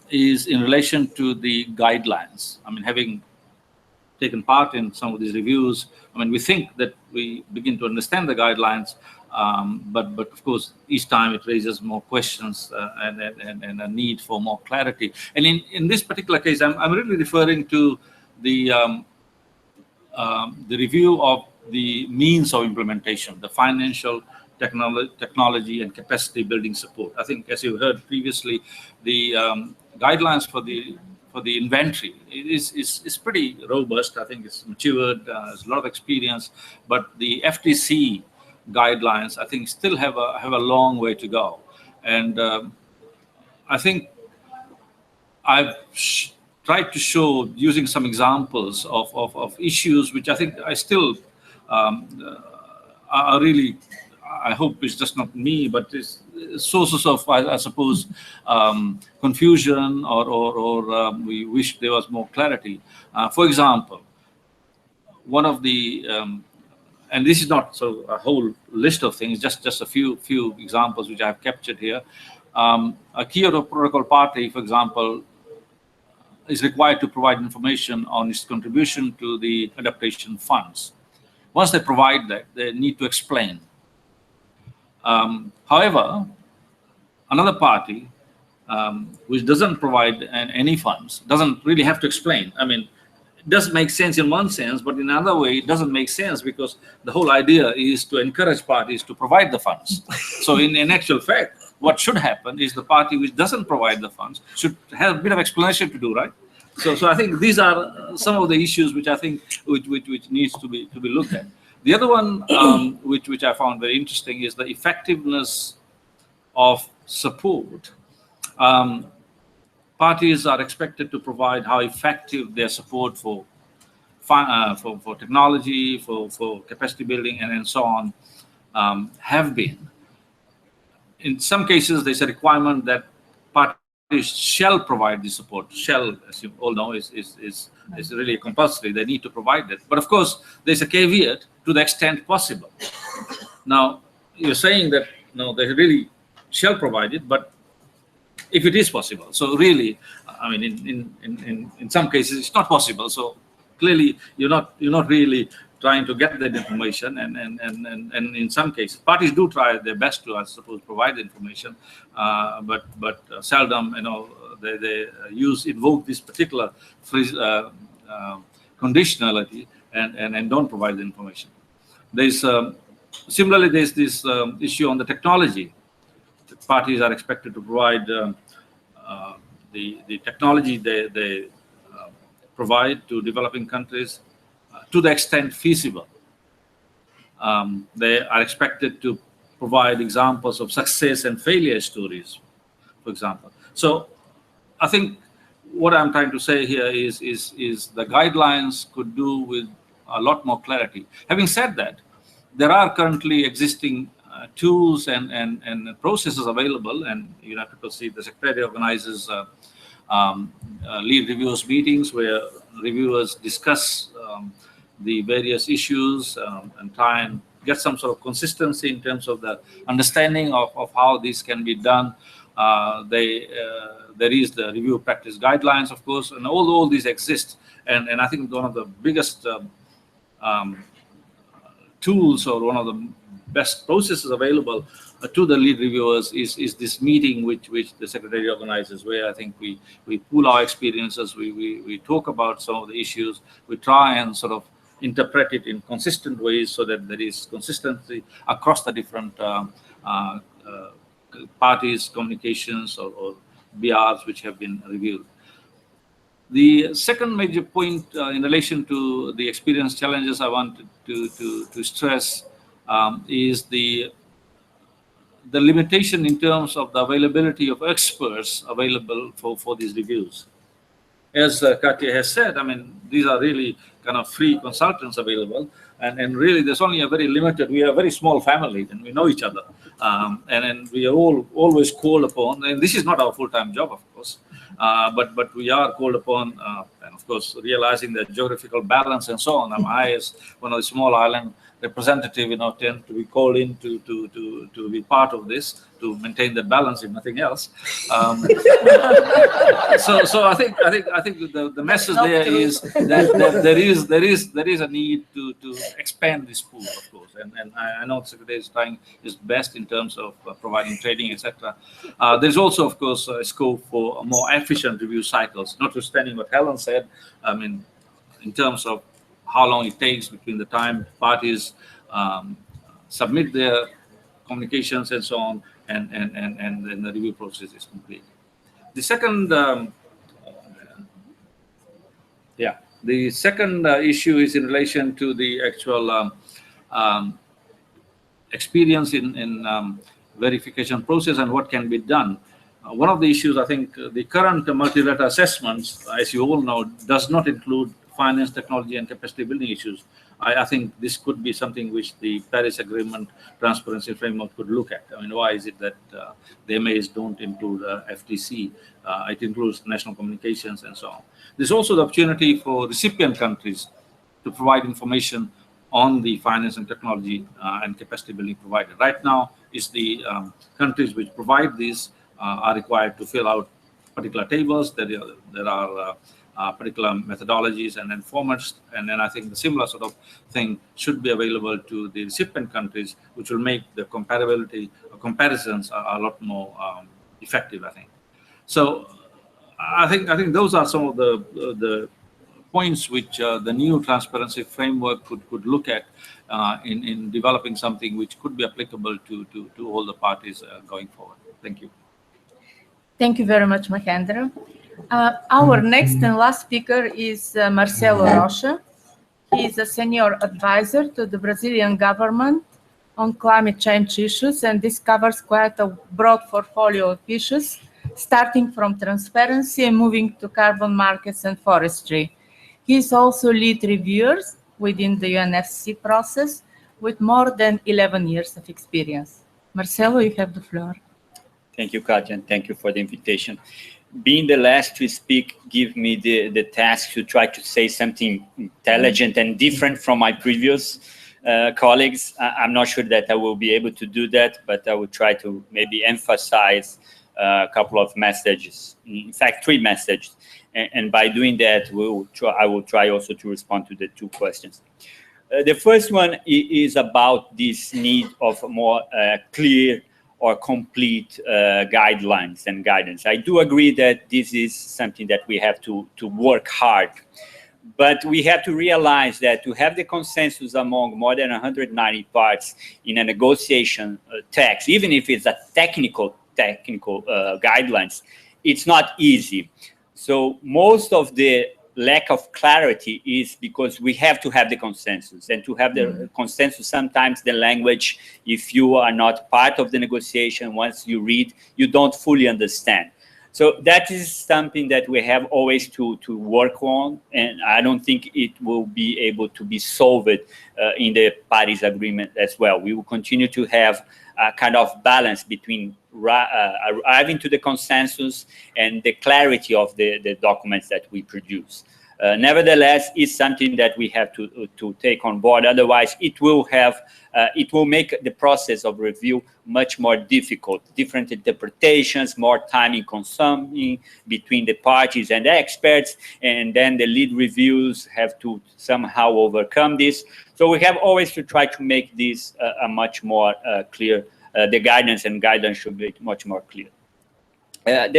is in relation to the guidelines. I mean, having taken part in some of these reviews, I mean, we think that we begin to understand the guidelines, but of course, each time it raises more questions and a need for more clarity. And in this particular case, I'm really referring to the review of the means of implementation, the financial, technology and capacity building support. I think, as you heard previously, the guidelines for the inventory is pretty robust. I think it's matured, there's a lot of experience, but the FTC guidelines, I think, still have a long way to go. And I think I've tried to show, using some examples of issues which I think I still are really, I hope it's just not me, but it's sources of, I suppose, confusion, or we wish there was more clarity. For example, one of the, and this is not so a whole list of things, just a few examples which I have captured here. A Kyoto Protocol party, for example, is required to provide information on its contribution to the adaptation funds. Once they provide that, they need to explain. However, another party which doesn't provide any funds doesn't really have to explain. I mean, it does make sense in one sense, but in another way, it doesn't make sense, because the whole idea is to encourage parties to provide the funds. So in actual fact, what should happen is the party which doesn't provide the funds should have a bit of explanation to do, right? So I think these are some of the issues which I think which needs to be looked at. The other one, which I found very interesting, is the effectiveness of support. Parties are expected to provide how effective their support for technology, for capacity building, and so on have been. In some cases, there's a requirement that parties shall provide the support. Shall, as you all know, is really compulsory. They need to provide that. But of course, there's a caveat: to the extent possible. Now, you're saying that no, they really shall provide it, but if it is possible. So really, I mean, in some cases, it's not possible. So clearly, you're not really trying to get that information, and in some cases, parties do try their best to, I suppose, provide the information, but seldom, they invoke this particular phrase, conditionality, and don't provide the information. There's similarly, there's this issue on the technology. The parties are expected to provide the technology they provide to developing countries to the extent feasible. They are expected to provide examples of success and failure stories, for example. So I think what I'm trying to say here is the guidelines could do with a lot more clarity. Having said that, there are currently existing tools and processes available, and you have to see the Secretary organizes lead reviewers meetings where reviewers discuss the various issues and try and get some sort of consistency in terms of the understanding of how this can be done. There is the review practice guidelines, of course, and all these exist. And I think one of the biggest tools, or one of the best processes available to the lead reviewers is this meeting which the Secretary organizes, where I think we pool our experiences, we talk about some of the issues, we try and sort of interpret it in consistent ways so that there is consistency across the different parties, communications, or BRs which have been reviewed. The second major point in relation to the experience challenges I wanted to stress is the limitation in terms of the availability of experts available for these reviews. As Katya has said, I mean, these are really kind of free consultants available, and really there's only a very limited, we are a very small family and we know each other. And we are all always called upon, and this is not our full-time job, of course, but we are called upon, and of course, realizing the geographical balance and so on. I, as one of the small island representative, tend to be called in to be part of this, to maintain the balance, if nothing else. So I think the message there is that there is a need to expand this pool, of course, and I know the Secretary is trying his best in terms of providing training, etc. There's also, of course, a scope for more efficient review cycles. Notwithstanding what Helen said, I mean, in terms of how long it takes between the time parties submit their communications and so on, and then the review process is complete. The second, the second issue is in relation to the actual experience in verification process and what can be done. One of the issues, I think, the current multilateral assessments, as you all know, does not include finance, technology, and capacity building issues. I think this could be something which the Paris Agreement transparency framework could look at. I mean, why is it that the MAs don't include FTC? It includes national communications and so on. There's also the opportunity for recipient countries to provide information on the finance and technology and capacity building provided. Right now, is the countries which provide these are required to fill out particular tables. There are particular methodologies and then formats, and then I think the similar sort of thing should be available to the recipient countries, which will make the comparability or comparisons a lot more effective, I think. So I think those are some of the points which the new transparency framework could look at in developing something which could be applicable to all the parties going forward. Thank you. Thank you very much, Mahendra. Our next and last speaker is Marcelo Rocha. He is a senior advisor to the Brazilian government on climate change issues, and this covers quite a broad portfolio of issues, starting from transparency and moving to carbon markets and forestry. He is also lead reviewer within the UNFCCC process with more than 11 years of experience. Marcelo, you have the floor. Thank you, Katya, and thank you for the invitation. Being the last to speak, give me the task to try to say something intelligent and different from my previous colleagues. I'm not sure that I will be able to do that, but I will try to maybe emphasize a couple of messages, in fact, 3 messages. And by doing that, I will try also to respond to the 2 questions. The first one is about this need of more clear or complete guidelines and guidance. I do agree that this is something that we have to work hard, but we have to realize that to have the consensus among more than 190 parts in a negotiation text, even if it's a technical guidelines, it's not easy. So most of the lack of clarity is because we have to have the consensus, and to have the consensus, sometimes the language, if you are not part of the negotiation, once you read, you don't fully understand. So that is something that we have always to work on, and I don't think it will be able to be solved in the Paris Agreement as well. We will continue to have a kind of balance between arriving to the consensus and the clarity of the documents that we produce. Nevertheless, it's something that we have to take on board. Otherwise, it will make the process of review much more difficult. Different interpretations, more time consuming between the parties and the experts, and then the lead reviews have to somehow overcome this. So we have always to try to make this a much more clear. The guidance and guidelines should be much more clear. And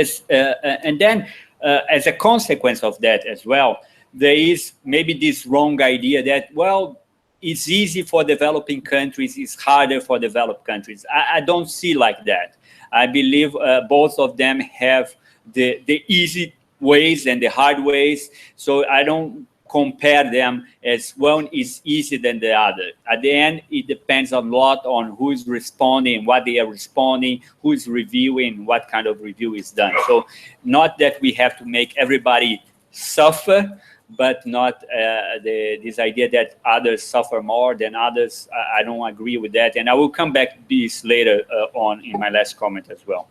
then, as a consequence of that as well, there is maybe this wrong idea that, well, it's easy for developing countries, it's harder for developed countries. I don't see like that. I believe both of them have the easy ways and the hard ways. So I don't compare them as one is easier than the other. At the end, it depends a lot on who is responding, what they are responding, who is reviewing, what kind of review is done. So not that we have to make everybody suffer, but not this idea that others suffer more than others. I don't agree with that. And I will come back to this later on in my last comment as well.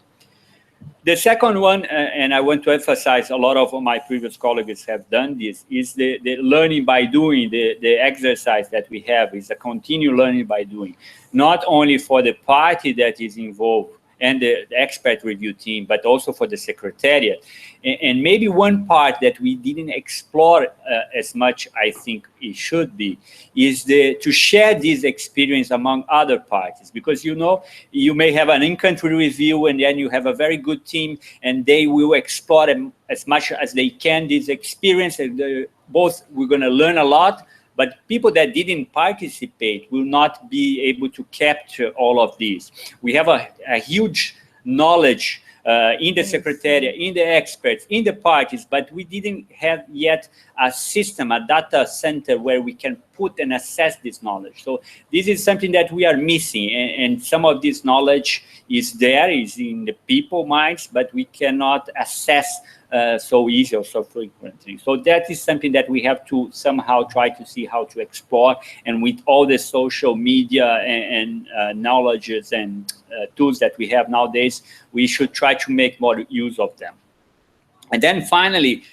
The second one, and I want to emphasize, a lot of my previous colleagues have done this, is the learning by doing. The exercise that we have is a continued learning by doing, not only for the party that is involved and the expert review team, but also for the secretariat. And maybe one part that we didn't explore as much, I think it should be, is to share this experience among other parties. Because, you know, you may have an in-country review and then you have a very good team and they will explore as much as they can this experience. And both, we're going to learn a lot, but people that didn't participate will not be able to capture all of these. We have a huge knowledge in the secretariat, in the experts, in the parties, but we didn't have yet a system, a data center where we can put and assess this knowledge. So this is something that we are missing, and some of this knowledge is in the people minds, but we cannot assess so easy or so frequently. So that is something that we have to somehow try to see how to explore, and with all the social media and knowledges and tools that we have nowadays, we should try to make more use of them. And then finally,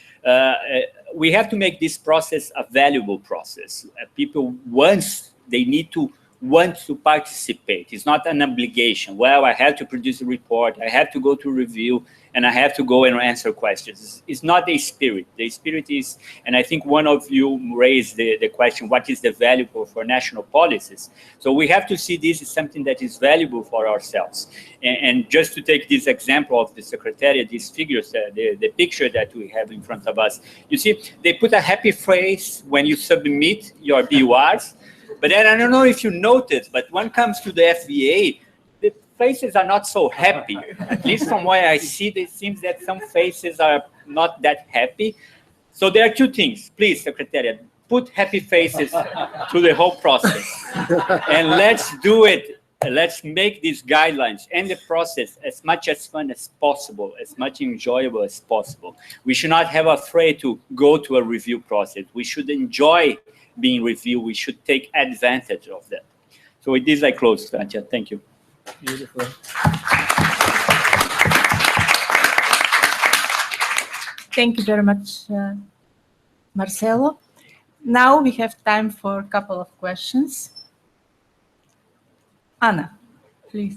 we have to make this process a valuable process. People, once they need to want to participate. It's not an obligation. Well, I have to produce a report, I have to go to review, and I have to go and answer questions. It's not the spirit. The spirit is, and I think one of you raised the question, what is the value for national policies? So we have to see this as something that is valuable for ourselves. And just to take this example of the Secretariat, these figures, the picture that we have in front of us, you see, they put a happy face when you submit your BURs. But then I don't know if you noticed, but when it comes to the FVA, the faces are not so happy. At least from what I see, it seems that some faces are not that happy. So there are two things. Please, Secretariat, put happy faces to the whole process. And let's do it. Let's make these guidelines and the process as much as fun as possible, as much enjoyable as possible. We should not have afraid to go to a review process. We should enjoy being reviewed. We should take advantage of that. So with this, I close, Katja. Thank you. Beautiful. Thank you very much, Marcelo. Now we have time for a couple of questions. Anna, please.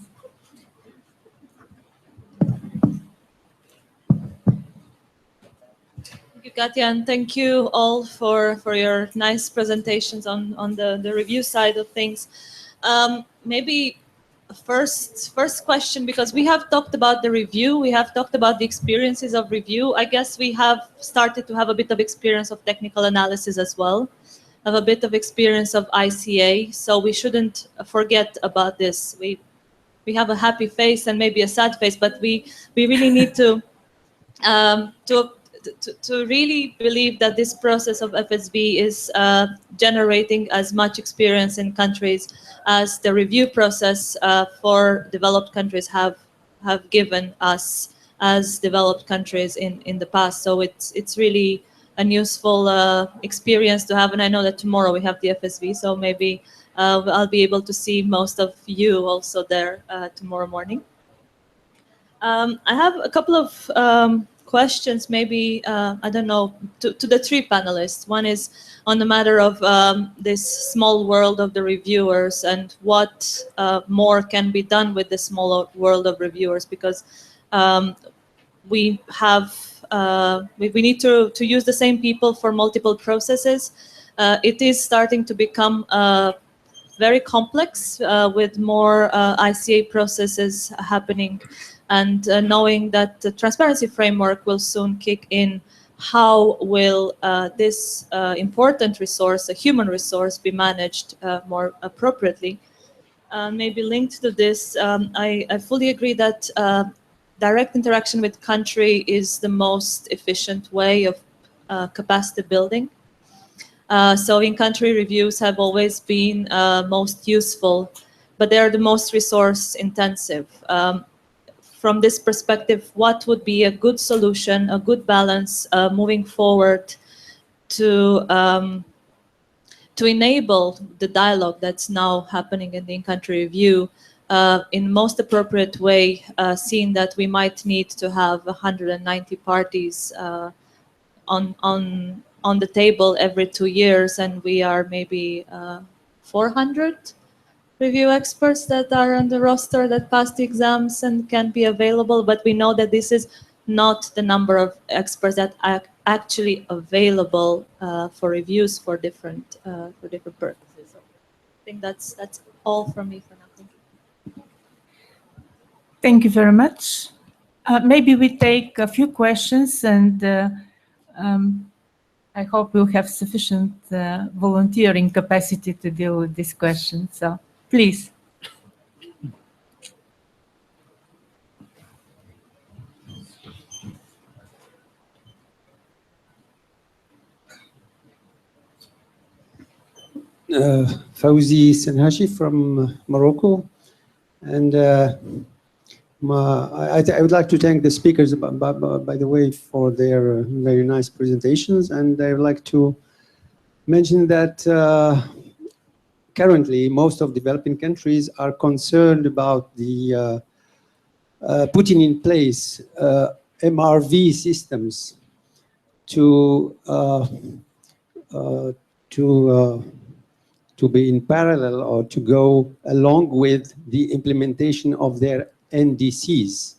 Thank you, Katja, and thank you all for your nice presentations on the review side of things. Maybe first question, because we have talked about the review, we have talked about the experiences of review. I guess we have started to have a bit of experience of technical analysis as well, have a bit of experience of ICA, so we shouldn't forget about this. We have a happy face and maybe a sad face, but we really need to really believe that this process of FSB is generating as much experience in countries as the review process for developed countries have given us as developed countries in the past. So it's really an useful experience to have, and I know that tomorrow we have the FSB, so maybe I'll be able to see most of you also there tomorrow morning. I have a couple of questions, maybe, I don't know, to the three panelists. One is on the matter of this small world of the reviewers and what more can be done with the small world of reviewers, because we have, we need to use the same people for multiple processes. It is starting to become very complex with more ICA processes happening, and knowing that the transparency framework will soon kick in, how will this important resource, a human resource, be managed more appropriately? Maybe linked to this, I fully agree that direct interaction with country is the most efficient way of capacity building. So in-country reviews have always been most useful, but they are the most resource intensive. From this perspective, what would be a good solution, a good balance moving forward to enable the dialogue that's now happening in the in-country review in most appropriate way, seeing that we might need to have 190 parties on the table every 2 years, and we are maybe 400 review experts that are on the roster that passed the exams and can be available, but we know that this is not the number of experts that are actually available for reviews for different purposes. So I think that's all from me for now. Thank you. Thank you very much. Maybe we take a few questions, and I hope we'll have sufficient volunteering capacity to deal with these questions. So please. Fawzi Senhashi from Morocco, and I would like to thank the speakers, by the way, for their very nice presentations, and I would like to mention that currently most of developing countries are concerned about the putting in place MRV systems to be in parallel or to go along with the implementation of their NDCs.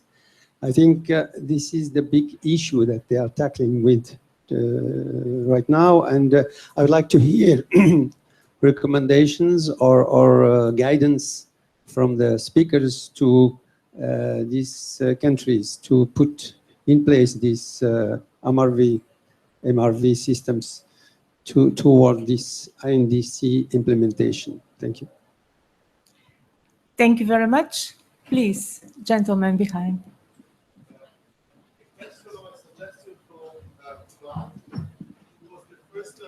I think this is the big issue that they are tackling with right now, and I would like to hear recommendations or guidance from the speakers to these countries to put in place these MRV systems toward this INDC implementation. Thank you. Thank you very much. Please, gentleman behind. Thanks for the suggestion for it was the first to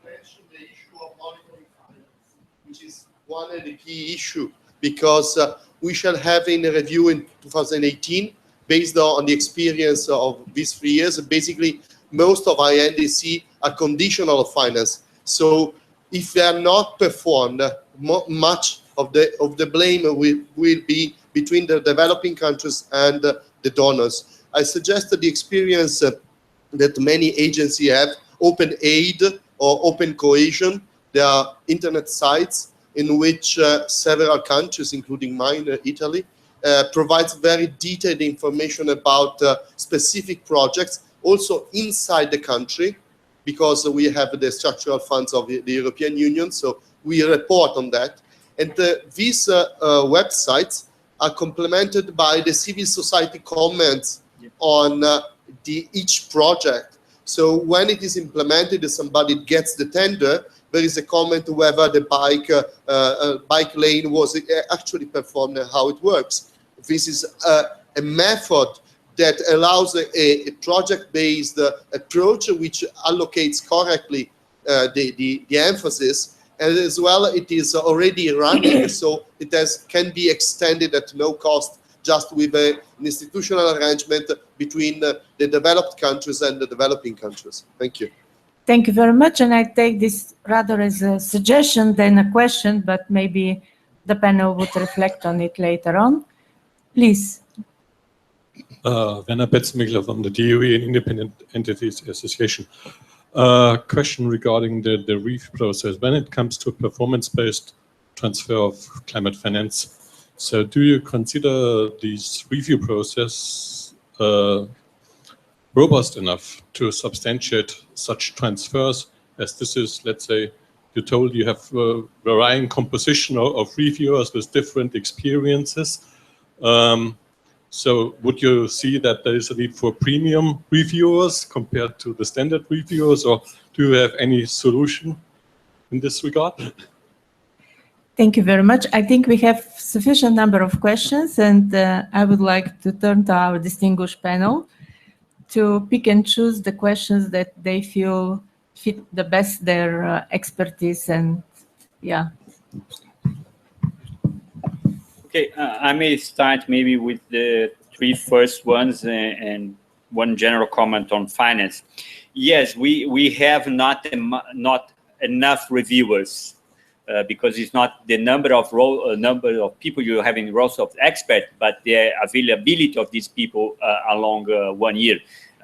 mention the issue of monitoring finance, which is one of the key issues, because we shall have in a review in 2018 based on the experience of these 3 years. Basically, most of our NDC are conditional finance. So if they are not performed, much of the blame will be between the developing countries and the donors. I suggested the experience that many agencies have, Open Aid or Open Cohesion. There are internet sites in which several countries, including mine, Italy, provides very detailed information about specific projects, also inside the country, because we have the structural funds of the European Union, so we report on that. And these websites are complemented by the civil society comments on each project. So when it is implemented, somebody gets the tender, there is a comment whether the bike lane was actually performed and how it works. This is a method that allows a project-based approach which allocates correctly the emphasis, and as well it is already running, so it can be extended at no cost, just with an institutional arrangement between the developed countries and the developing countries. Thank you. Thank you very much, and I take this rather as a suggestion than a question, but maybe the panel would reflect on it later on. Please. Werner Betzmigler from the DOE and Independent Entities Association. Question regarding the review process. When it comes to performance-based transfer of climate finance, so do you consider this review process robust enough to substantiate such transfers, as this is, let's say, you told you have varying composition of reviewers with different experiences. So would you see that there is a need for premium reviewers compared to the standard reviewers, or do you have any solution in this regard? Thank you very much. I think we have sufficient number of questions, and I would like to turn to our distinguished panel to pick and choose the questions that they feel fit the best their expertise. And yeah. Okay, I may start maybe with the three first ones and one general comment on finance. Yes, we have not enough reviewers because it's not the number of people you have in roles of expert, but the availability of these people along 1 year.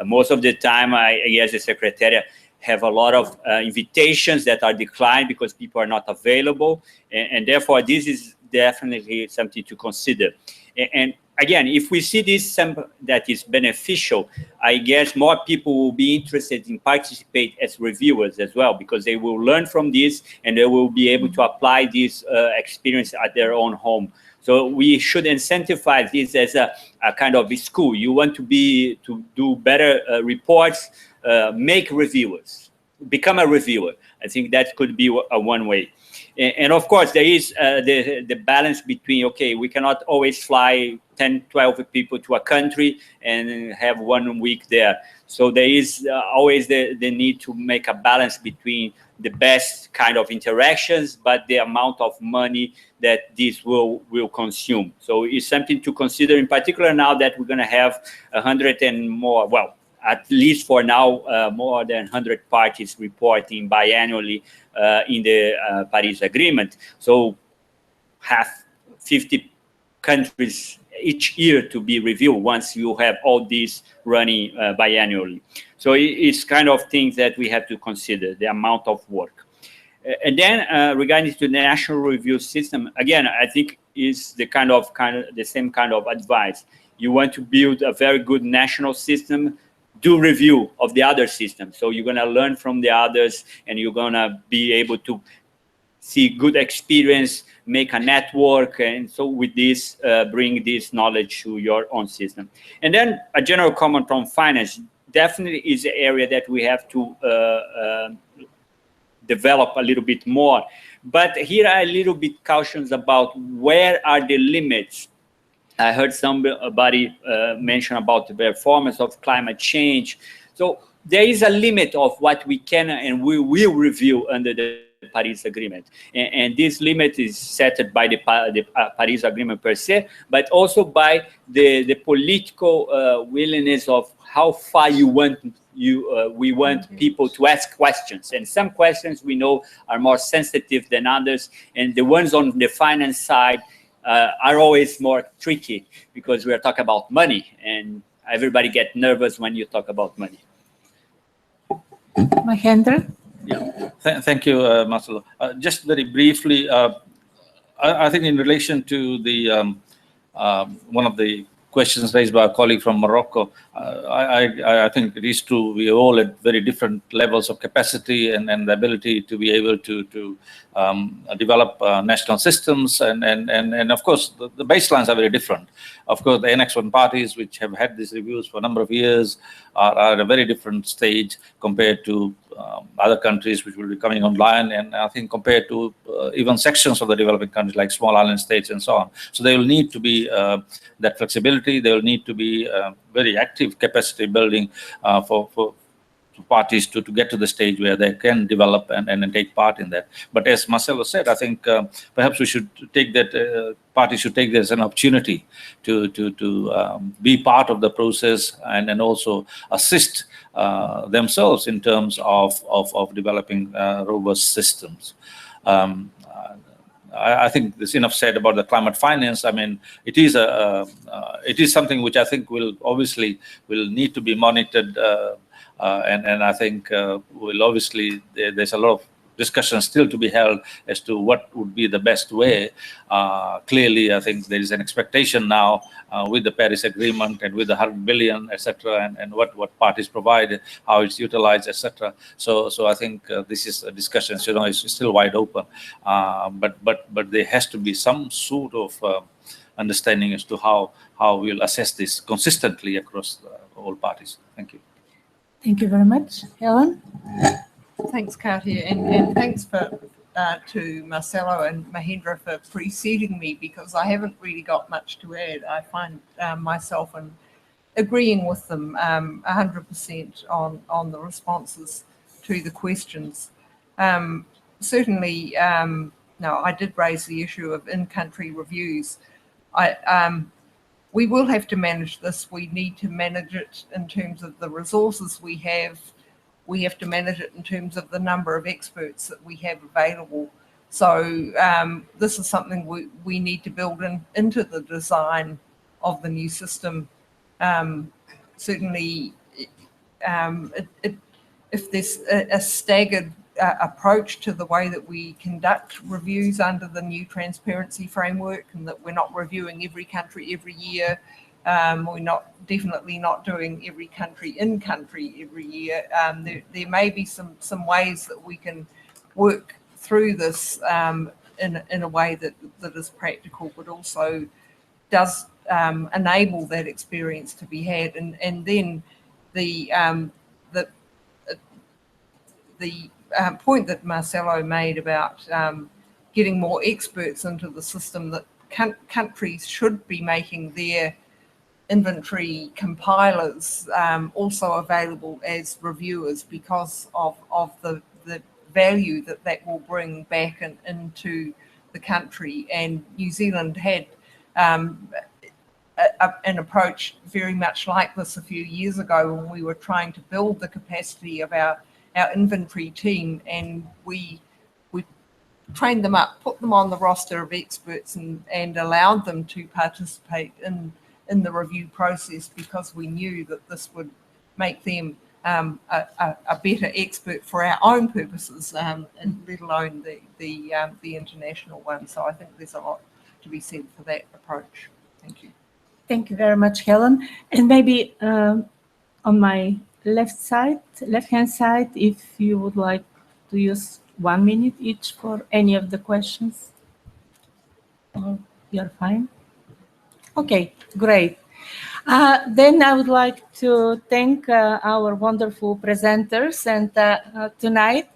Most of the time, I guess the Secretariat have a lot of invitations that are declined because people are not available, and therefore this is definitely something to consider. And again, if we see this that is beneficial, I guess more people will be interested in participate as reviewers as well, because they will learn from this and they will be able to apply this experience at their own home. So we should incentivize this as a kind of a school. You want to do better reports, make reviewers, become a reviewer. I think that could be one way. And of course, there is the balance between, okay, we cannot always fly 10, 12 people to a country and have 1 week there. So there is always the need to make a balance between the best kind of interactions, but the amount of money that this will consume. So it's something to consider, in particular now that we're going to have 100 and more, well, at least for now, more than 100 parties reporting biannually in the Paris Agreement. So have 50 countries each year to be reviewed once you have all these running biannually. So it's kind of things that we have to consider, the amount of work. And then regarding to the national review system, again, I think is the the same kind of advice. You want to build a very good national system, do review of the other systems. So you're going to learn from the others, and you're going to be able to see good experience, make a network, and so with this, bring this knowledge to your own system. And then a general comment on finance definitely is an area that we have to develop a little bit more. But here are a little bit cautions about where are the limits. I heard somebody mention about the performance of climate change. So there is a limit of what we can and we will review under the Paris Agreement. And this limit is set by the Paris Agreement per se, but also by the political willingness of how far we want people to ask questions. And some questions we know are more sensitive than others. And the ones on the finance side are always more tricky because we are talking about money, and everybody gets nervous when you talk about money. Mahendra? Yeah, thank you, Marcelo. Just very briefly, I think in relation to the one of the questions raised by a colleague from Morocco, I think it is true. We are all at very different levels of capacity and the ability to be able to develop national systems, and of course the baselines are very different. Of course, the Annex 1 parties, which have had these reviews for a number of years, are at a very different stage compared to other countries which will be coming online, and I think compared to even sections of the developing countries like small island states and so on. So there will need to be that flexibility. There will need to be very active capacity building for parties to get to the stage where they can develop and take part in that. But as Marcelo said, I think perhaps we should take that, parties should take this as an opportunity to be part of the process and also assist themselves in terms of developing robust systems. I think there's enough said about the climate finance. I mean, it is something which I think will need to be monitored, and I think will obviously there's a lot of discussion still to be held as to what would be the best way. Clearly, I think there is an expectation now with the Paris Agreement and with the 100 billion, etc., and what parties provide, how it's utilized, etc. So I think this is a discussion. You know, it's still wide open. But there has to be some sort of understanding as to how we'll assess this consistently across all parties. Thank you. Thank you very much, Helen. Thanks, Katia, and thanks to Marcelo and Mahendra for preceding me, because I haven't really got much to add. I find myself agreeing with them 100% on the responses to the questions. Certainly, no, I did raise the issue of in-country reviews. We will have to manage this. We need to manage it in terms of the resources we have. We have to manage it in terms of the number of experts that we have available. So this is something we need to build into the design of the new system. Certainly, if there's a staggered approach to the way that we conduct reviews under the new transparency framework, and that we're not reviewing every country every year, we're definitely not doing every country in country every year. There may be some ways that we can work through this in a way that is practical, but also does enable that experience to be had. And then the point that Marcelo made about getting more experts into the system, that countries should be making their inventory compilers also available as reviewers, because of the value that will bring back into the country. And New Zealand had an approach very much like this a few years ago, when we were trying to build the capacity of our inventory team, and we trained them up, put them on the roster of experts, and allowed them to participate in the review process, because we knew that this would make them a better expert for our own purposes, and let alone the international one. So I think there's a lot to be said for that approach. Thank you. Thank you very much, Helen. And maybe on my left-hand side, if you would like to use 1 minute each for any of the questions. Or you're fine? Okay, great. Then I would like to thank our wonderful presenters and tonight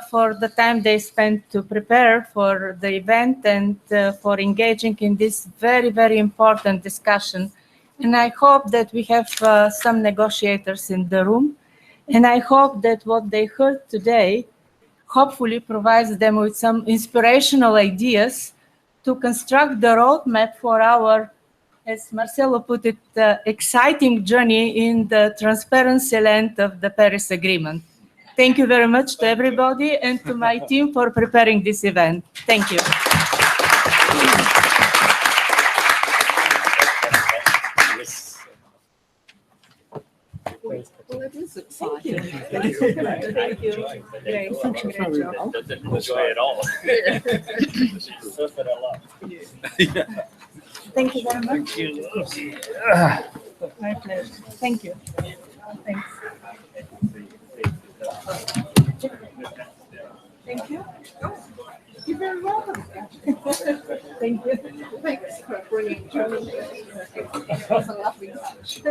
for the time they spent to prepare for the event, and for engaging in this very, very important discussion. And I hope that we have some negotiators in the room, and I hope that what they heard today hopefully provides them with some inspirational ideas to construct the roadmap for our, as Marcelo put it, exciting journey in the transparency land of the Paris Agreement. Thank you very much to everybody and to my team for preparing this event. Thank you. Well, it is exciting. Thank you. Thank you. Great. Didn't enjoy it all. Thank you very much. Thank you. My pleasure. Thank you. Thanks. Thank you. You're very welcome. Thank you. Thanks for bringing Johnny. It was a lovely touch.